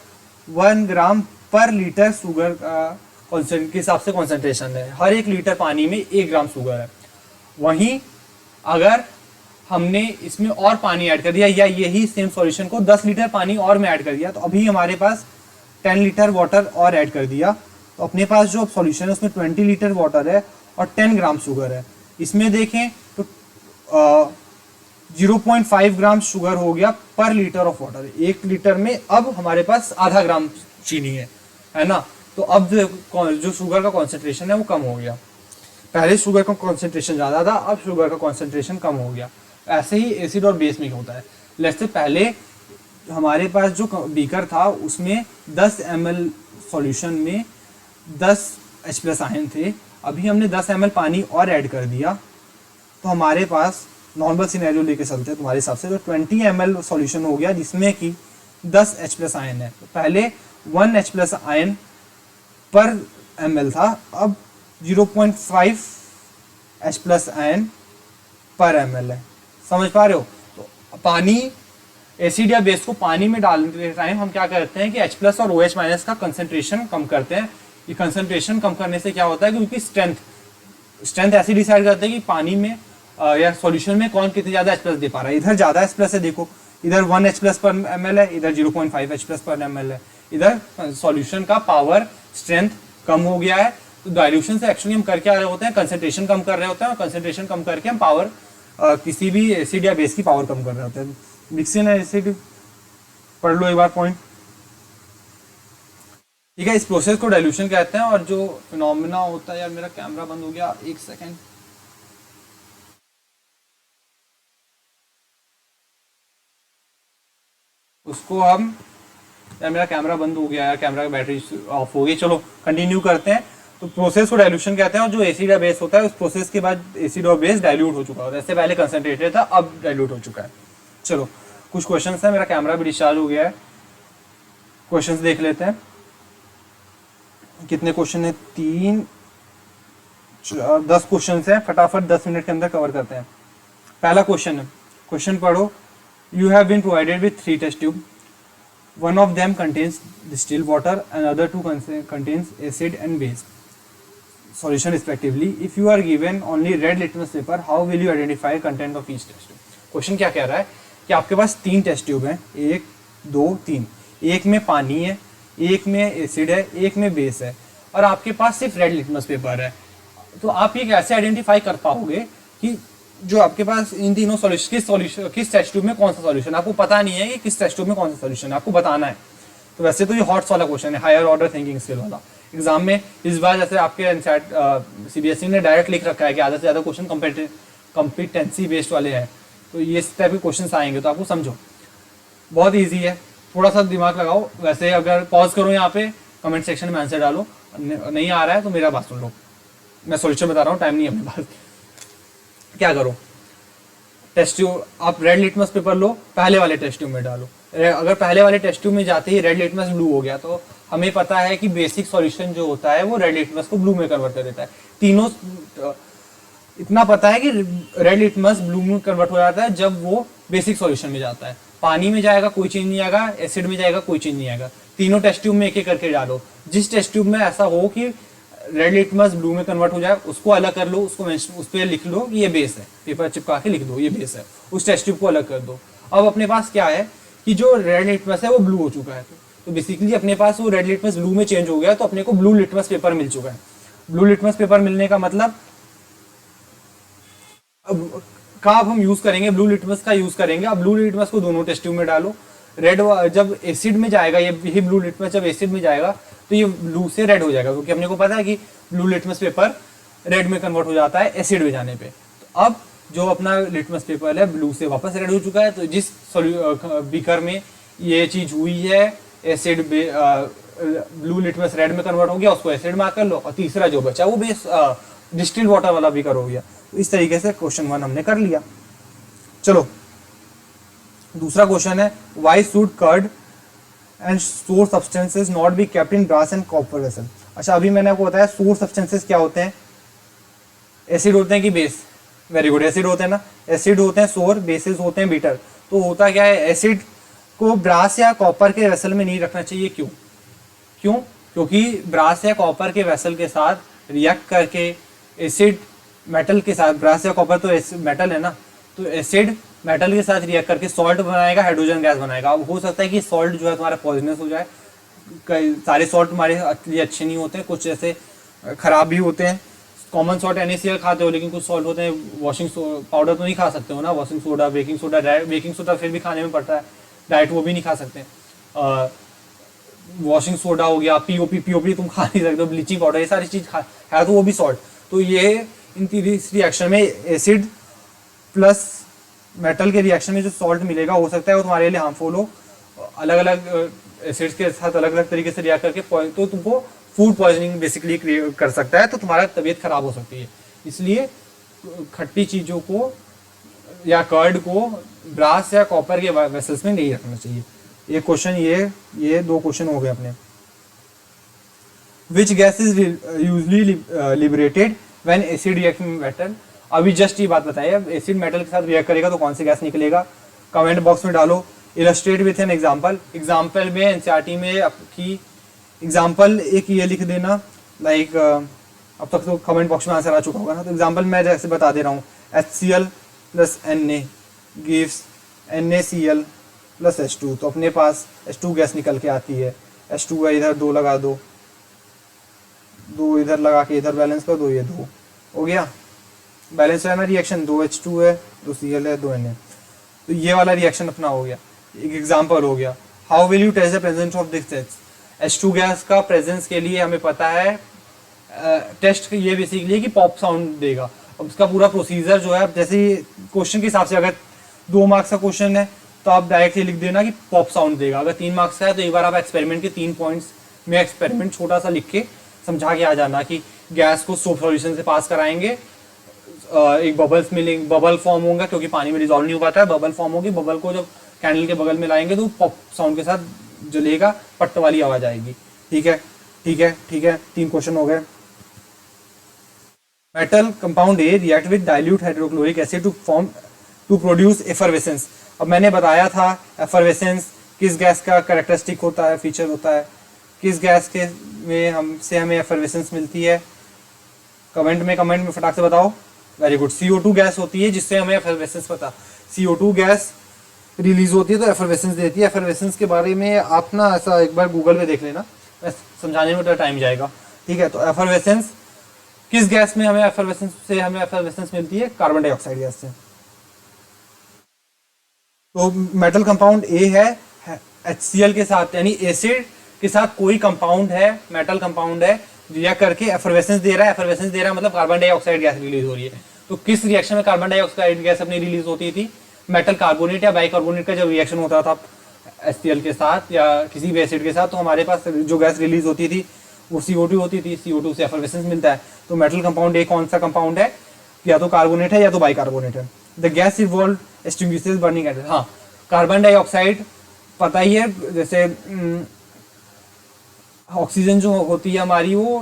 1 ग्राम पर लीटर शुगर के हिसाब से कॉन्सेंट्रेशन है। हर 1 लीटर पानी में 1 ग्राम शुगर है। वहीं अगर हमने इसमें और पानी ऐड कर दिया, या यही सेम सॉल्यूशन को 10 लीटर पानी और में ऐड कर दिया, तो अभी हमारे पास 10 लीटर वाटर और ऐड कर दिया, तो अपने पास जो सॉल्यूशन है उसमें 20 लीटर वाटर है और 10 ग्राम शुगर है। इसमें देखें तो 0.5 ग्राम शुगर हो गया पर लीटर ऑफ वाटर। 1 लीटर में अब हमारे पास आधा ग्राम चीनी है ना। तो अब जो शुगर का कॉन्सेंट्रेशन है वो कम हो गया। पहले शुगर का कॉन्सेंट्रेशन ज़्यादा था, अब शुगर का कॉन्सेंट्रेशन कम हो गया। ऐसे ही एसिड और बेस में होता है। लेट्स से पहले हमारे पास जो बीकर था उसमें 10 ml सॉल्यूशन में 10 H+ आयन थे। अभी हमने 10 ml पानी और ऐड कर दिया, तो हमारे पास नॉर्मल सिनेरियो लेके चलते हैं तुम्हारे हिसाब से, तो 20 ml सॉल्यूशन हो गया जिसमें कि 10 H+ आयन है। तो पहले 1 H+ आयन पर ml था, अब 0.5 H+ आयन पर ml है। समझ पा रहे हो? तो पानी, एसिड या बेस को पानी में डालने के टाइम हम क्या करते हैं कि H+ और OH- का कंसंट्रेशन कम करते हैं। ये कंसंट्रेशन कम करने से क्या होता है, क्योंकि स्ट्रेंथ ऐसे डिसाइड करते हैं कि पानी में या सॉल्यूशन में कौन कितनी ज़्यादा H+ दे पा रहा है। इधर ज़्यादा H+ है, देखो इधर 1 H+ पर ml है, इधर 0.5 H+ पर ml है। इधर सॉल्यूशन का पावर स्ट्रेंथ कम हो गया है। तो डाइल्यूशन से एक्चुअली हम कर क्या रहे होते हैं, कंसंट्रेशन कम कर रहे होते हैं, और कंसंट्रेशन कम करके हम पावर किसी भी एसिड या बेस की पावर कम कर रहे होते हैं। मिक्सिंग एसिड पढ़ लो एक बार पॉइंट, ठीक है। इस प्रोसेस को डाइल्यूशन कहते हैं। और जो फिनोमेना होता है, यार मेरा कैमरा बंद हो गया, एक सेकेंड, उसको हम, यार मेरा कैमरा बंद हो गया, यार कैमरा की बैटरी ऑफ हो गई। चलो कंटिन्यू करते हैं। तो प्रोसेस को डाइल्यूशन कहते हैं। और जो एसिड या बेस होता है, उस प्रोसेस के बाद एसिड और बेस डाइल्यूट हो चुका होता है। इससे पहले कंसंट्रेटेड था, अब डाइल्यूट हो चुका है। चलो कुछ क्वेश्चंस है, मेरा कैमरा भी डिस्चार्ज हो गया है, क्वेश्चंस देख लेते हैं। कितने क्वेश्चन है? 10 क्वेश्चन है, फटाफट 10 मिनट के अंदर कवर करते हैं। पहला क्वेश्चन है, क्वेश्चन पढ़ो। You have been provided with 3 test tube, one of them contains distilled water and other 2 contains acid and base solution respectively. If you are given only red litmus paper, how will you identify content of each test tube? Question क्या कह रहा है कि आपके पास 3 test tube हैं, 1 2 3, एक में पानी है, एक में एसिड है, एक में बेस है, और आपके पास सिर्फ रेड लिटमस पेपर है। तो आप ये कैसे आइडेंटिफाई कर पाओगे कि जो आपके पास इन तीनों सॉल्यूशन किस टेस्ट ट्यूब में कौन सा सॉल्यूशन, आपको पता नहीं है कि किस टेस्ट ट्यूब में कौन सा सॉल्यूशन है, आपको बताना है। तो वैसे तो ये हॉट्स वाला क्वेश्चन है, हायर ऑर्डर थिंकिंग स्किल वाला। एग्जाम में इस बार जैसे आपके CBSE ने डायरेक्ट लिख रखा है कि आधा से ज़्यादा क्वेश्चन कॉम्पिटेंसी बेस्ड वाले हैं, तो ये इस टाइप के क्वेश्चन आएंगे, तो आपको समझो बहुत ईजी है, थोड़ा सा दिमाग लगाओ। वैसे अगर पॉज करो यहाँ पे, कमेंट सेक्शन में आंसर डालो, नहीं आ रहा है तो मेरा बात सुन लो, मैं सॉल्यूशन बता रहा हूँ, टाइम नहीं है अपने पास। क्या करो, टेस्ट ट्यूब, आप रेड लिटमस पेपर लो, पहले वाले टेस्ट ट्यूब में डालो। अगर पहले वाले टेस्ट ट्यूब में जाते ही रेड लिटमस ब्लू हो गया, तो हमें पता है कि बेसिक सॉल्यूशन जो होता है वो रेड लिटमस को ब्लू में कन्वर्ट कर देता है। तीनों इतना पता है कि रेड लिटमस ब्लू में कन्वर्ट हो जाता है जब वो बेसिक सॉल्यूशन में जाता है। पानी में जाएगा कोई चेंज नहीं आएगा, एसिड में जाएगा कोई चेंज नहीं आएगा। तीनों टेस्ट ट्यूब में एक एक करके डालो। जिस टेस्ट ट्यूब में ऐसा हो कि रेड लिटमस ब्लू में कन्वर्ट हो जाए उसको अलग कर लो, उसको उस पर लिख लो कि ये बेस है, पेपर चिपका के लिख दो ये बेस है, उस टेस्ट ट्यूब को अलग कर दो। अब अपने पास क्या है कि जो रेड लिटमस है वो ब्लू हो चुका है, तो बेसिकली अपने पास वो रेड लिटमस ब्लू में चेंज हो गया, तो अपने को ब्लू लिटमस पेपर मिल चुका है। ब्लू लिटमस पेपर मिलने का मतलब अब कहाँ अब हम यूज करेंगे, ब्लू लिटमस का यूज करेंगे। अब ब्लू लिटमस को दोनों टेस्ट ट्यूब में डालो। रेड जब एसिड में जाएगा, यही ब्लू लिटमस जब एसिड में जाएगा तो ये ब्लू से रेड हो जाएगा, क्योंकि अपने को पता है कि ब्लू लिटमस पेपर रेड में कन्वर्ट हो जाता है एसिड में जाने पे। तो अब जो अपना लिटमस पेपर है ब्लू से वापस रेड हो चुका है। तो जिस बीकर में ये चीज हुई है, एसिड ब्लू लिटमस रेड में कन्वर्ट हो गया, उसको एसिड में कर लो, और तीसरा जो बचा वो बेस डिस्टिल्ड वाटर वाला बीकर हो गया। तो इस तरीके से क्वेश्चन 1 हमने कर लिया। चलो दूसरा क्वेश्चन है, why should curd and sour substances not be kept in brass and copper vessel. अच्छा, अभी मैंने आपको बताया सोर्स सब्सटेंसेस क्या होते हैं, एसिड होते हैं कि बेस। वेरी गुड, एसिड होते हैं ना, एसिड होते हैं सोर, बेसिस होते हैं बीटर। तो होता क्या है, एसिड को ब्रास या कॉपर के वेसल में नहीं रखना चाहिए। क्यों? क्योंकि ब्रास या कॉपर के वेसल के साथ रिएक्ट करके एसिड मेटल के साथ, ब्रास या कॉपर तो मेटल है ना, तो एसिड मेटल के साथ रिएक्ट करके सॉल्ट बनाएगा, हाइड्रोजन गैस बनाएगा। अब हो सकता है कि सॉल्ट जो है तुम्हारा पॉइजनस हो जाए। कई सारे सॉल्ट तुम्हारे लिए अच्छे नहीं होते, कुछ ऐसे खराब भी होते हैं। कॉमन सॉल्ट NaCl खाते हो, लेकिन कुछ सॉल्ट होते हैं, वॉशिंग पाउडर तो नहीं खा सकते हो ना, वॉशिंग सोडा, बेकिंग सोडा फिर भी खाने में पड़ता है, डाइट वो भी नहीं खा सकते। वॉशिंग सोडा हो गया, पीओपी तुम खा नहीं सकते हो, ब्लीचिंग पाउडर, ये सारी चीज है तो वो भी सॉल्ट। तो ये इन रिएक्शन में एसिड प्लस मेटल के रिएक्शन में जो सॉल्ट मिलेगा हो सकता है वो तुम्हारे लिए हार्मफुल हो। अलग अलग एसिड्स के साथ अलग अलग तरीके से रिएक्ट करके तो तुमको फूड पॉइजनिंग बेसिकली कर सकता है, तो तुम्हारा तबीयत खराब हो सकती है। इसलिए खट्टी चीज़ों को या कर्ड को ब्रास या कॉपर के वेसल्स में नहीं रखना चाहिए। ये क्वेश्चन, ये 2 क्वेश्चन हो गए अपने। Which gas is usually liberated when acid react with metal. अभी जस्ट ये बात बताइए, अब एसिड मेटल के साथ रिएक्ट करेगा तो कौन सी गैस निकलेगा, कमेंट बॉक्स में डालो। Illustrate with an example. Example में एनसीईआरटी में आपकी एग्जांपल एक ये लिख देना, लाइक अब तक तो कमेंट बॉक्स में आंसर आ चुका होगा ना, तो एग्जांपल मैं जैसे बता दे रहा हूँ, HCl plus Na gives NaCl plus H2। तो अपने पास H2 गैस निकल के आती है। H2 का इधर 2 लगा दो, 2 इधर लगा के इधर बैलेंस कर दो, ये 2 हो गया, बैलेंस है ना रिएक्शन। 2 H2 है, 2 Cl है, 2 Na। तो ये वाला रिएक्शन अपना हो गया, एक एग्जांपल हो गया। How will you test the presence of this gas. H2 gas का प्रेजेंस के लिए हमें पता है टेस्ट ये बेसिकली है कि पॉप साउंड देगा। अब उसका पूरा प्रोसीजर जो है, अब जैसे क्वेश्चन के हिसाब से अगर 2 मार्क्स का क्वेश्चन है तो आप डायरेक्टली लिख देना कि पॉप साउंड देगा। अगर 3 मार्क्स का है तो एक बार आप एक्सपेरिमेंट के 3 पॉइंट्स में एक्सपेरिमेंट छोटा सा लिख के समझा के आ जाना कि गैस को सोप सॉल्यूशन से पास कराएंगे, एक बबल्स मिलेंगे, बबल फॉर्म होगा क्योंकि पानी में डिजॉल्व नहीं हो पाता है, बबल फॉर्म होगी, बबल को जब कैंडल के बगल में लाएंगे तो पॉप साउंड के साथ जलेगा, पट्ट वाली आवाज आएगी। ठीक है, ठीक है, ठीक है, 3 क्वेश्चन हो गए। Metal compound A react with dilute hydrochloric acid to produce effervescence. अब मैंने बताया था एफरवेसेंस किस गैस का कैरेक्टरिस्टिक होता है, फीचर होता है, किस गैस के में हमें एफरवेसेंस मिलती है। कमेंट में फटाक से बताओ। वेरी गुड, CO2 गैस होती है जिससे हमें एफरवेसेंस पता। CO2 गैस रिलीज होती है तो एफरवेसेंस देती है। एफरवेसेंस के बारे में आप ना ऐसा एक बार गूगल पे देख लेना, समझाने में तो टाइम जाएगा। ठीक है, तो एफरवेसेंस किस गैस में हमें एफरवेसेंस मिलती है, कार्बन डाइऑक्साइड गैस से। तो मेटल कंपाउंड ए है HCl के साथ, यानी एसिड के साथ कोई कंपाउंड है, मेटल कंपाउंड है, रिएक्ट करके एफरवेसेंस दे रहा है। एफरवेसेंस दे रहा है मतलब कार्बन डाइऑक्साइड गैस रिलीज हो रही है। तो किस रिएक्शन में कार्बन डाइऑक्साइड गैस अपनी रिलीज होती थी, मेटल कार्बोनेट या बाइकार्बोनेट का जब रिएक्शन होता था HCl के साथ या किसी भी एसिड के साथ, तो हमारे पास जो गैस रिलीज होती थी वो CO2 होती थी। CO2 से एफरवेसेंस मिलता है। तो मेटल कंपाउंड ए कौन सा कंपाउंड है, या तो कार्बोनेट है या तो बाइकार्बोनेट है। The gas evolve extinguishes burning at. हाँ, कार्बन डाइऑक्साइड पता ही है, जैसे ऑक्सीजन जो होती है हमारी वो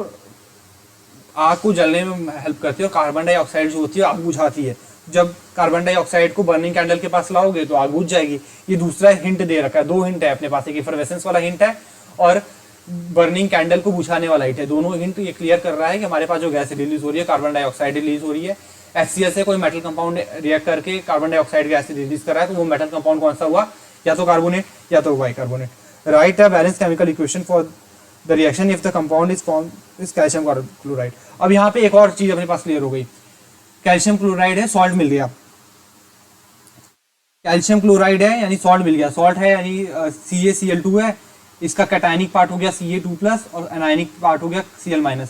आग को जलने में हेल्प करती है और कार्बन डाइऑक्साइड जो होती है आग बुझाती है। जब कार्बन डाइऑक्साइड को बर्निंग कैंडल के पास लाओगे तो आग बुझ जाएगी। ये दूसरा हिंट दे रखा है, 2 हिंट है अपने पास, एक इफरवेसेंस वाला हिंट है और बर्निंग कैंडल को बुझाने वाला हिंट है। दोनों हिंट ये क्लियर कर रहा है कि हमारे पास जो गैस रिलीज हो रही है कार्बन डाइऑक्साइड रिलीज हो रही है। HCl से कोई मेटल कंपाउंड रिएक्ट करके कार्बन डाइऑक्साइड गैस रिलीज कर रहा है, तो वो मेटल कंपाउंड कौन सा हुआ, या तो कार्बोनेट या तो bicarbonate. Right a balance chemical equation for the reaction if the compound is form is calcium chloride. अब यहाँ पे एक और चीज अपने पास क्लियर हो गई, कैल्शियम क्लोराइड है, सॉल्ट मिल गया। कैल्शियम क्लोराइड है यानी सॉल्ट मिल गया, सॉल्ट है यानी CaCl2 है, इसका कैटायनिक पार्ट हो गया Ca2+ और एनायनिक पार्ट हो गया Cl-।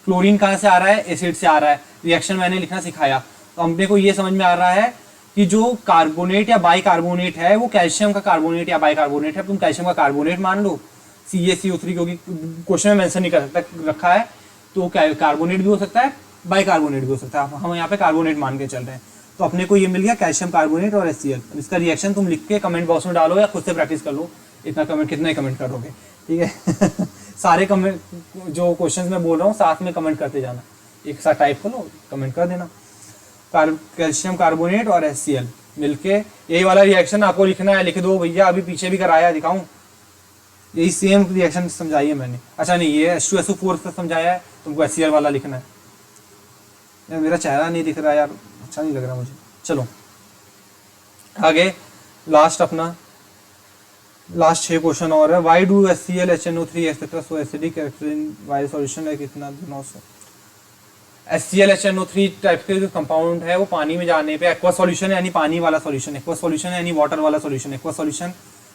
क्लोरीन कहाँ से आ रहा है, एसिड से आ रहा है। रिएक्शन मैंने लिखना सिखाया, तो अपने को ये समझ में आ रहा है कि जो कार्बोनेट या बाइकार्बोनेट है वो कैल्शियम का कार्बोनेट या बाइकार्बोनेट है। तुम कैल्शियम का कार्बोनेट मान लो CaCO3, क्योंकि क्वेश्चन में मेंशन नहीं कर सकता रखा है, तो कार्बोनेट भी हो सकता है बाइकार्बोनेट भी हो सकता है, हम यहाँ पे कार्बोनेट मान के चल रहे हैं। तो अपने को ये मिल गया कैल्शियम कार्बोनेट और HCl। इसका रिएक्शन तुम लिख के कमेंट बॉक्स में डालो या खुद से प्रैक्टिस कर लो, इतना कमेंट कितना ही कमेंट करोगे, ठीक है। सारे कमेंट जो क्वेश्चंस मैं बोल रहा हूँ साथ में कमेंट करते जाना, एक साथ टाइप कर लो, कमेंट कर देना। कैल्शियम कार्बोनेट और HCl मिलके यही वाला रिएक्शन आपको लिखना है, लिख दो भैया, अभी पीछे भी कराया दिखाऊं, यही सेम रिएक्शन समझाई है मैंने। अच्छा नहीं, ये H2SO4 से समझाया है, तुमको HCl वाला लिखना है। यार मेरा चेहरा नहीं दिख रहा यार, अच्छा नहीं लग रहा मुझे। चलो आगे, लास्ट अपना लास्ट 6 क्वेश्चन और है। Why do HCl HNO3 etcetera show acidic in why solution है कितना 900। HCl HNO3 टाइप के जो कंपाउंड है वो पानी में जाने पे एक्वा सॉल्यूशन है यानी पानी वाला सॉल्यूशन, एक्वा सॉल्यूशन है यानी वाटर वाला solution. Aqua solution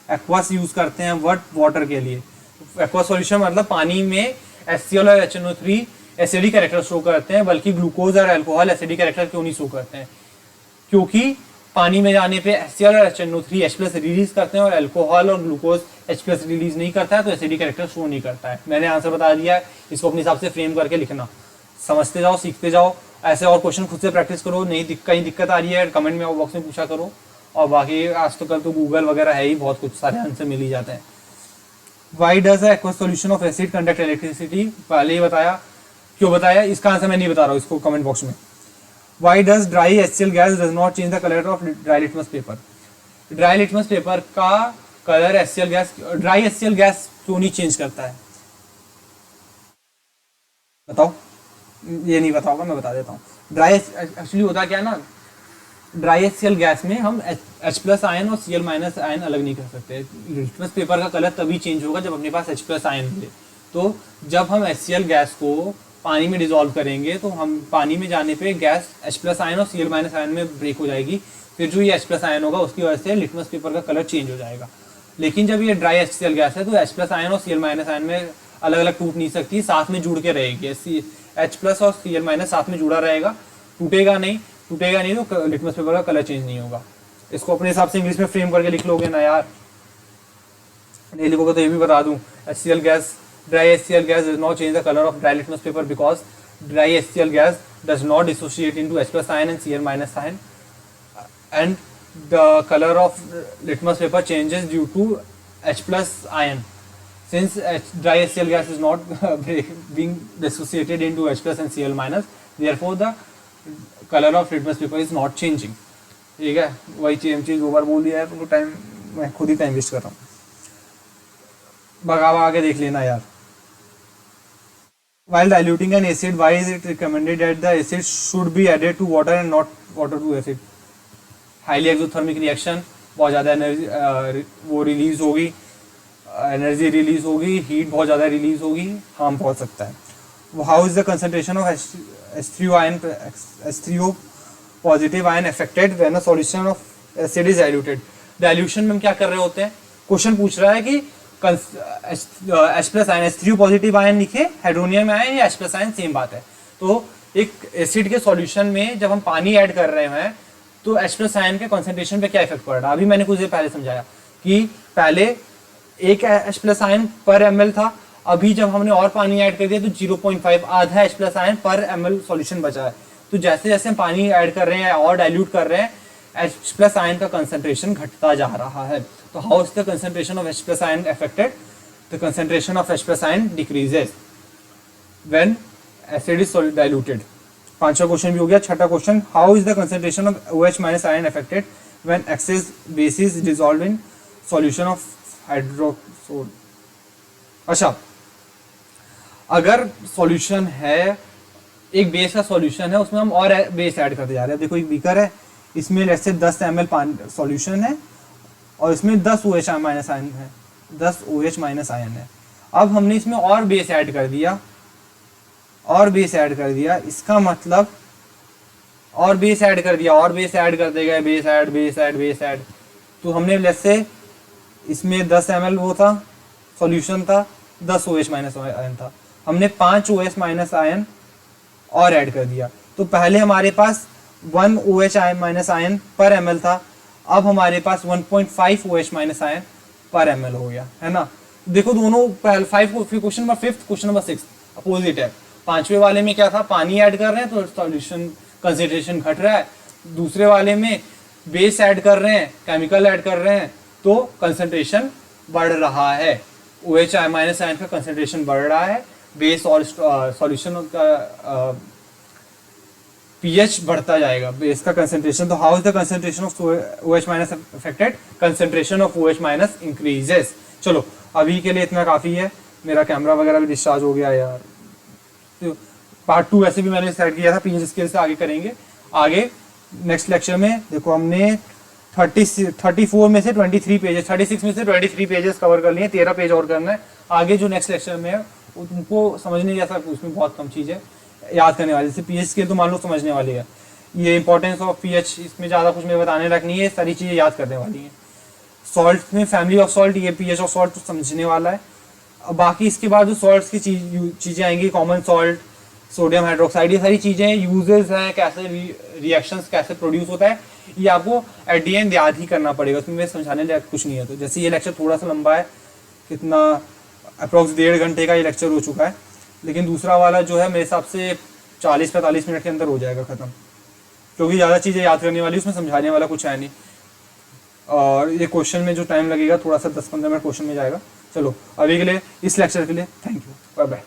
aqueous use करते हैं वाटर के लिए। एक्वा सॉल्यूशन मतलब पानी में HCl और HNO3 एसिडिक कैरेक्टर शो करते हैं, बल्कि ग्लूकोज और अल्कोहल एसिडिक कैरेक्टर क्यों नहीं शो करते हैं, क्योंकि पानी में जाने पे HCl और HNO3 H+ रिलीज करते हैं और अल्कोहल और ग्लूकोज H+ रिलीज नहीं करता है, तो एसिडिक कैरेक्टर शो नहीं करता है। मैंने आंसर बता दिया है, इसको अपने हिसाब से फ्रेम करके लिखना, समझते जाओ सीखते जाओ। ऐसे और क्वेश्चन खुद से प्रैक्टिस करो, नहीं कहीं दिक्कत आ रही है कमेंट में बॉक्स में पूछा करो, और बाकी आज तो कल तो गूगल वगैरह है ही, बहुत कुछ सारे आंसर मिल ही जाते हैं। Why does aqua solution of acid conduct electricity, पहले ही बताया, क्यों बताया इसका आंसर मैं नहीं बता रहा हूँ, इसको कमेंट बॉक्स में। Why does dry HCl gas does not change the colour of dry litmus paper. Dry litmus paper का colour HCl gas, dry HCl gas क्यों नहीं चेंज करता है, बताओ। ये नहीं बताओगा, मैं बता देता हूँ। ड्राई एक्चुअली होता क्या है ना, ड्राई HCl गैस में हम H+ आयन और Cl- आयन अलग नहीं कर सकते। लिटमस पेपर का कलर तभी चेंज होगा जब अपने पास H+ आयन मिले। तो जब हम HCl गैस को पानी में डिजोल्व करेंगे तो हम पानी में जाने पे गैस H+ आयन और Cl- आयन में ब्रेक हो जाएगी, फिर जो ये H+ आयन होगा उसकी वजह से लिटमस पेपर का कलर चेंज हो जाएगा। लेकिन जब ये ड्राई HCl गैस है तो H+ आयन और Cl- आयन में अलग अलग टूट नहीं सकती, साथ में जुड़ के रहेगी। H+ और Cl- साथ में जुड़ा रहेगा, टूटेगा नहीं तो लिटमस पेपर का कलर चेंज नहीं होगा। इसको अपने हिसाब से इंग्लिश में फ्रेम करके लिख लोगे ना यार, नहीं लिखोगे तो ये भी बता दूं, HCl gas, dry HCl gas does not change the color of dry litmus paper because dry HCl gas does not dissociate into H+ ion and Cl- ion, and the color of litmus paper changes due to H+ ion. Since dry HCl gas is not being dissociated into H+ and Cl-, therefore the color of litmus paper is not changing. ठीक है, वही चीज दो बार बोल दिया है तो time मैं खुद ही टाइम वेस्ट कर रहा हूँ। भगावा आगे देख लेना यार। While diluting an acid, why is it recommended that the acid should be added to water and not water to acid? Highly exothermic reaction, बहुत ज़्यादा एनर्जी वो रिलीज होगी, एनर्जी रिलीज होगी, हीट बहुत ज़्यादा रिलीज होगी, हार्म पहुँच सकता है। How is the concentration of H3O positive ion affected when a solution of acid is diluted. Dilution में हम क्या कर रहे होते हैं, क्वेश्चन पूछ रहा है कि H+ ion, H3O positive ion लिखे, हाइड्रोनियम आयन या H+ आयन सेम बात है। तो एक एसिड के सॉल्यूशन में जब हम पानी ऐड कर रहे हैं तो H+ आयन के कंसंट्रेशन पे क्या इफेक्ट पड़ रहा है। अभी मैंने कुछ देर पहले समझाया कि पहले एक H+ आयन पर ml था, अभी जब हमने और पानी ऐड कर दिया तो 0.5 आधा H+ आयन पर ml सॉल्यूशन बचा है। तो जैसे जैसे हम पानी ऐड कर रहे हैं और डाइल्यूट कर रहे हैं H+ आयन का कंसंट्रेशन घटता जा रहा है। तो how is the concentration of H+ ion affected? The concentration of H+ ion decreases when acid is diluted. पांचवा क्वेश्चन भी हो गया। छठा question, how is the concentration of OH minus ion affected when excess base is dissolved in solution of hydroxide. अच्छा, अगर solution है, एक base का सॉल्यूशन है, उसमें हम और बेस ऐड करते जा रहे हैं। देखो एक बीकर है, इसमें लेट्स से 10 ml सॉल्यूशन है और इसमें 10 OH माइनस आयन है, 10 OH माइनस आयन है। अब हमने इसमें और बेस ऐड कर दिया, और बेस ऐड कर दिया, इसका मतलब और बेस ऐड कर दिया, और बेस ऐड करते गए, base add base add base add. तो हमने लेट्स से इसमें 10 ml वो था सॉल्यूशन था, 10 OH माइनस आयन था, हमने 5 OH माइनस आयन और ऐड कर दिया। तो पहले हमारे पास 1 OH माइनस आयन पर ml था, अब हमारे पास 1.5 OH माइनस आयन पर ml हो गया, है ना। देखो दोनों question number 5, question number 6 opposite है। पांचवे वाले में क्या था, पानी ऐड कर रहे हैं तो सॉल्यूशन कंसेंट्रेशन घट रहा है, दूसरे वाले में बेस ऐड कर रहे हैं, केमिकल ऐड कर रहे हैं तो कंसेंट्रेशन बढ़ रहा है। OH माइनस आयन का कंसेंट्रेशन बढ़ रहा है, बेस और सॉल्यूशन का pH बढ़ता जाएगा, बेस का कंसेंट्रेशन। तो how is the concentration of OH minus affected, concentration of OH minus increases. चलो अभी के लिए इतना काफी है, मेरा कैमरा वगैरह भी डिस्चार्ज हो गया यार। तो पार्ट 2 वैसे भी मैंने सेट किया था, pH स्केल से आगे करेंगे। आगे नेक्स्ट लेक्चर में देखो हमने 34 में से 23 पेजेस, 36 में से 23 पेजेस कवर कर लिए, 13 पेज और करना है। आगे जो नेक्स्ट लेक्चर में है तुमको समझने जैसा, उसमें बहुत कम चीज़ है याद करने वाली। जैसे pH स्केल तो मान लो समझने वाली है, ये इंपॉर्टेंस ऑफ pH, इसमें ज़्यादा कुछ मैं बताने लायक नहीं है, सारी चीज़ें याद करने वाली हैं। सॉल्ट में फैमिली ऑफ सॉल्ट, ये pH ऑफ सॉल्ट तो समझने वाला है। अब बाकी इसके बाद जो सॉल्ट्स की चीज़ें आएंगी, कॉमन सॉल्ट, सोडियम हाइड्रोक्साइड, ये सारी चीज़ें यूजेस हैं, कैसे रिएक्शंस कैसे प्रोड्यूस होता है, ये आपको एट दी एंड याद ही करना पड़ेगा, उसमें समझाने लायक कुछ नहीं है। तो जैसे ये लेक्चर थोड़ा सा लंबा है, कितना अप्रोक्स 1.5 घंटे का ये लेक्चर हो चुका है, लेकिन दूसरा वाला जो है मेरे हिसाब से 40-45 मिनट के अंदर हो जाएगा ख़त्म, क्योंकि ज़्यादा चीज़ें याद करने वाली, उसमें समझाने वाला कुछ है नहीं। और ये क्वेश्चन में जो टाइम लगेगा थोड़ा सा 10-15 मिनट क्वेश्चन में जाएगा। चलो अभी के लिए, इस लेक्चर के लिए थैंक यू, बाय बाय।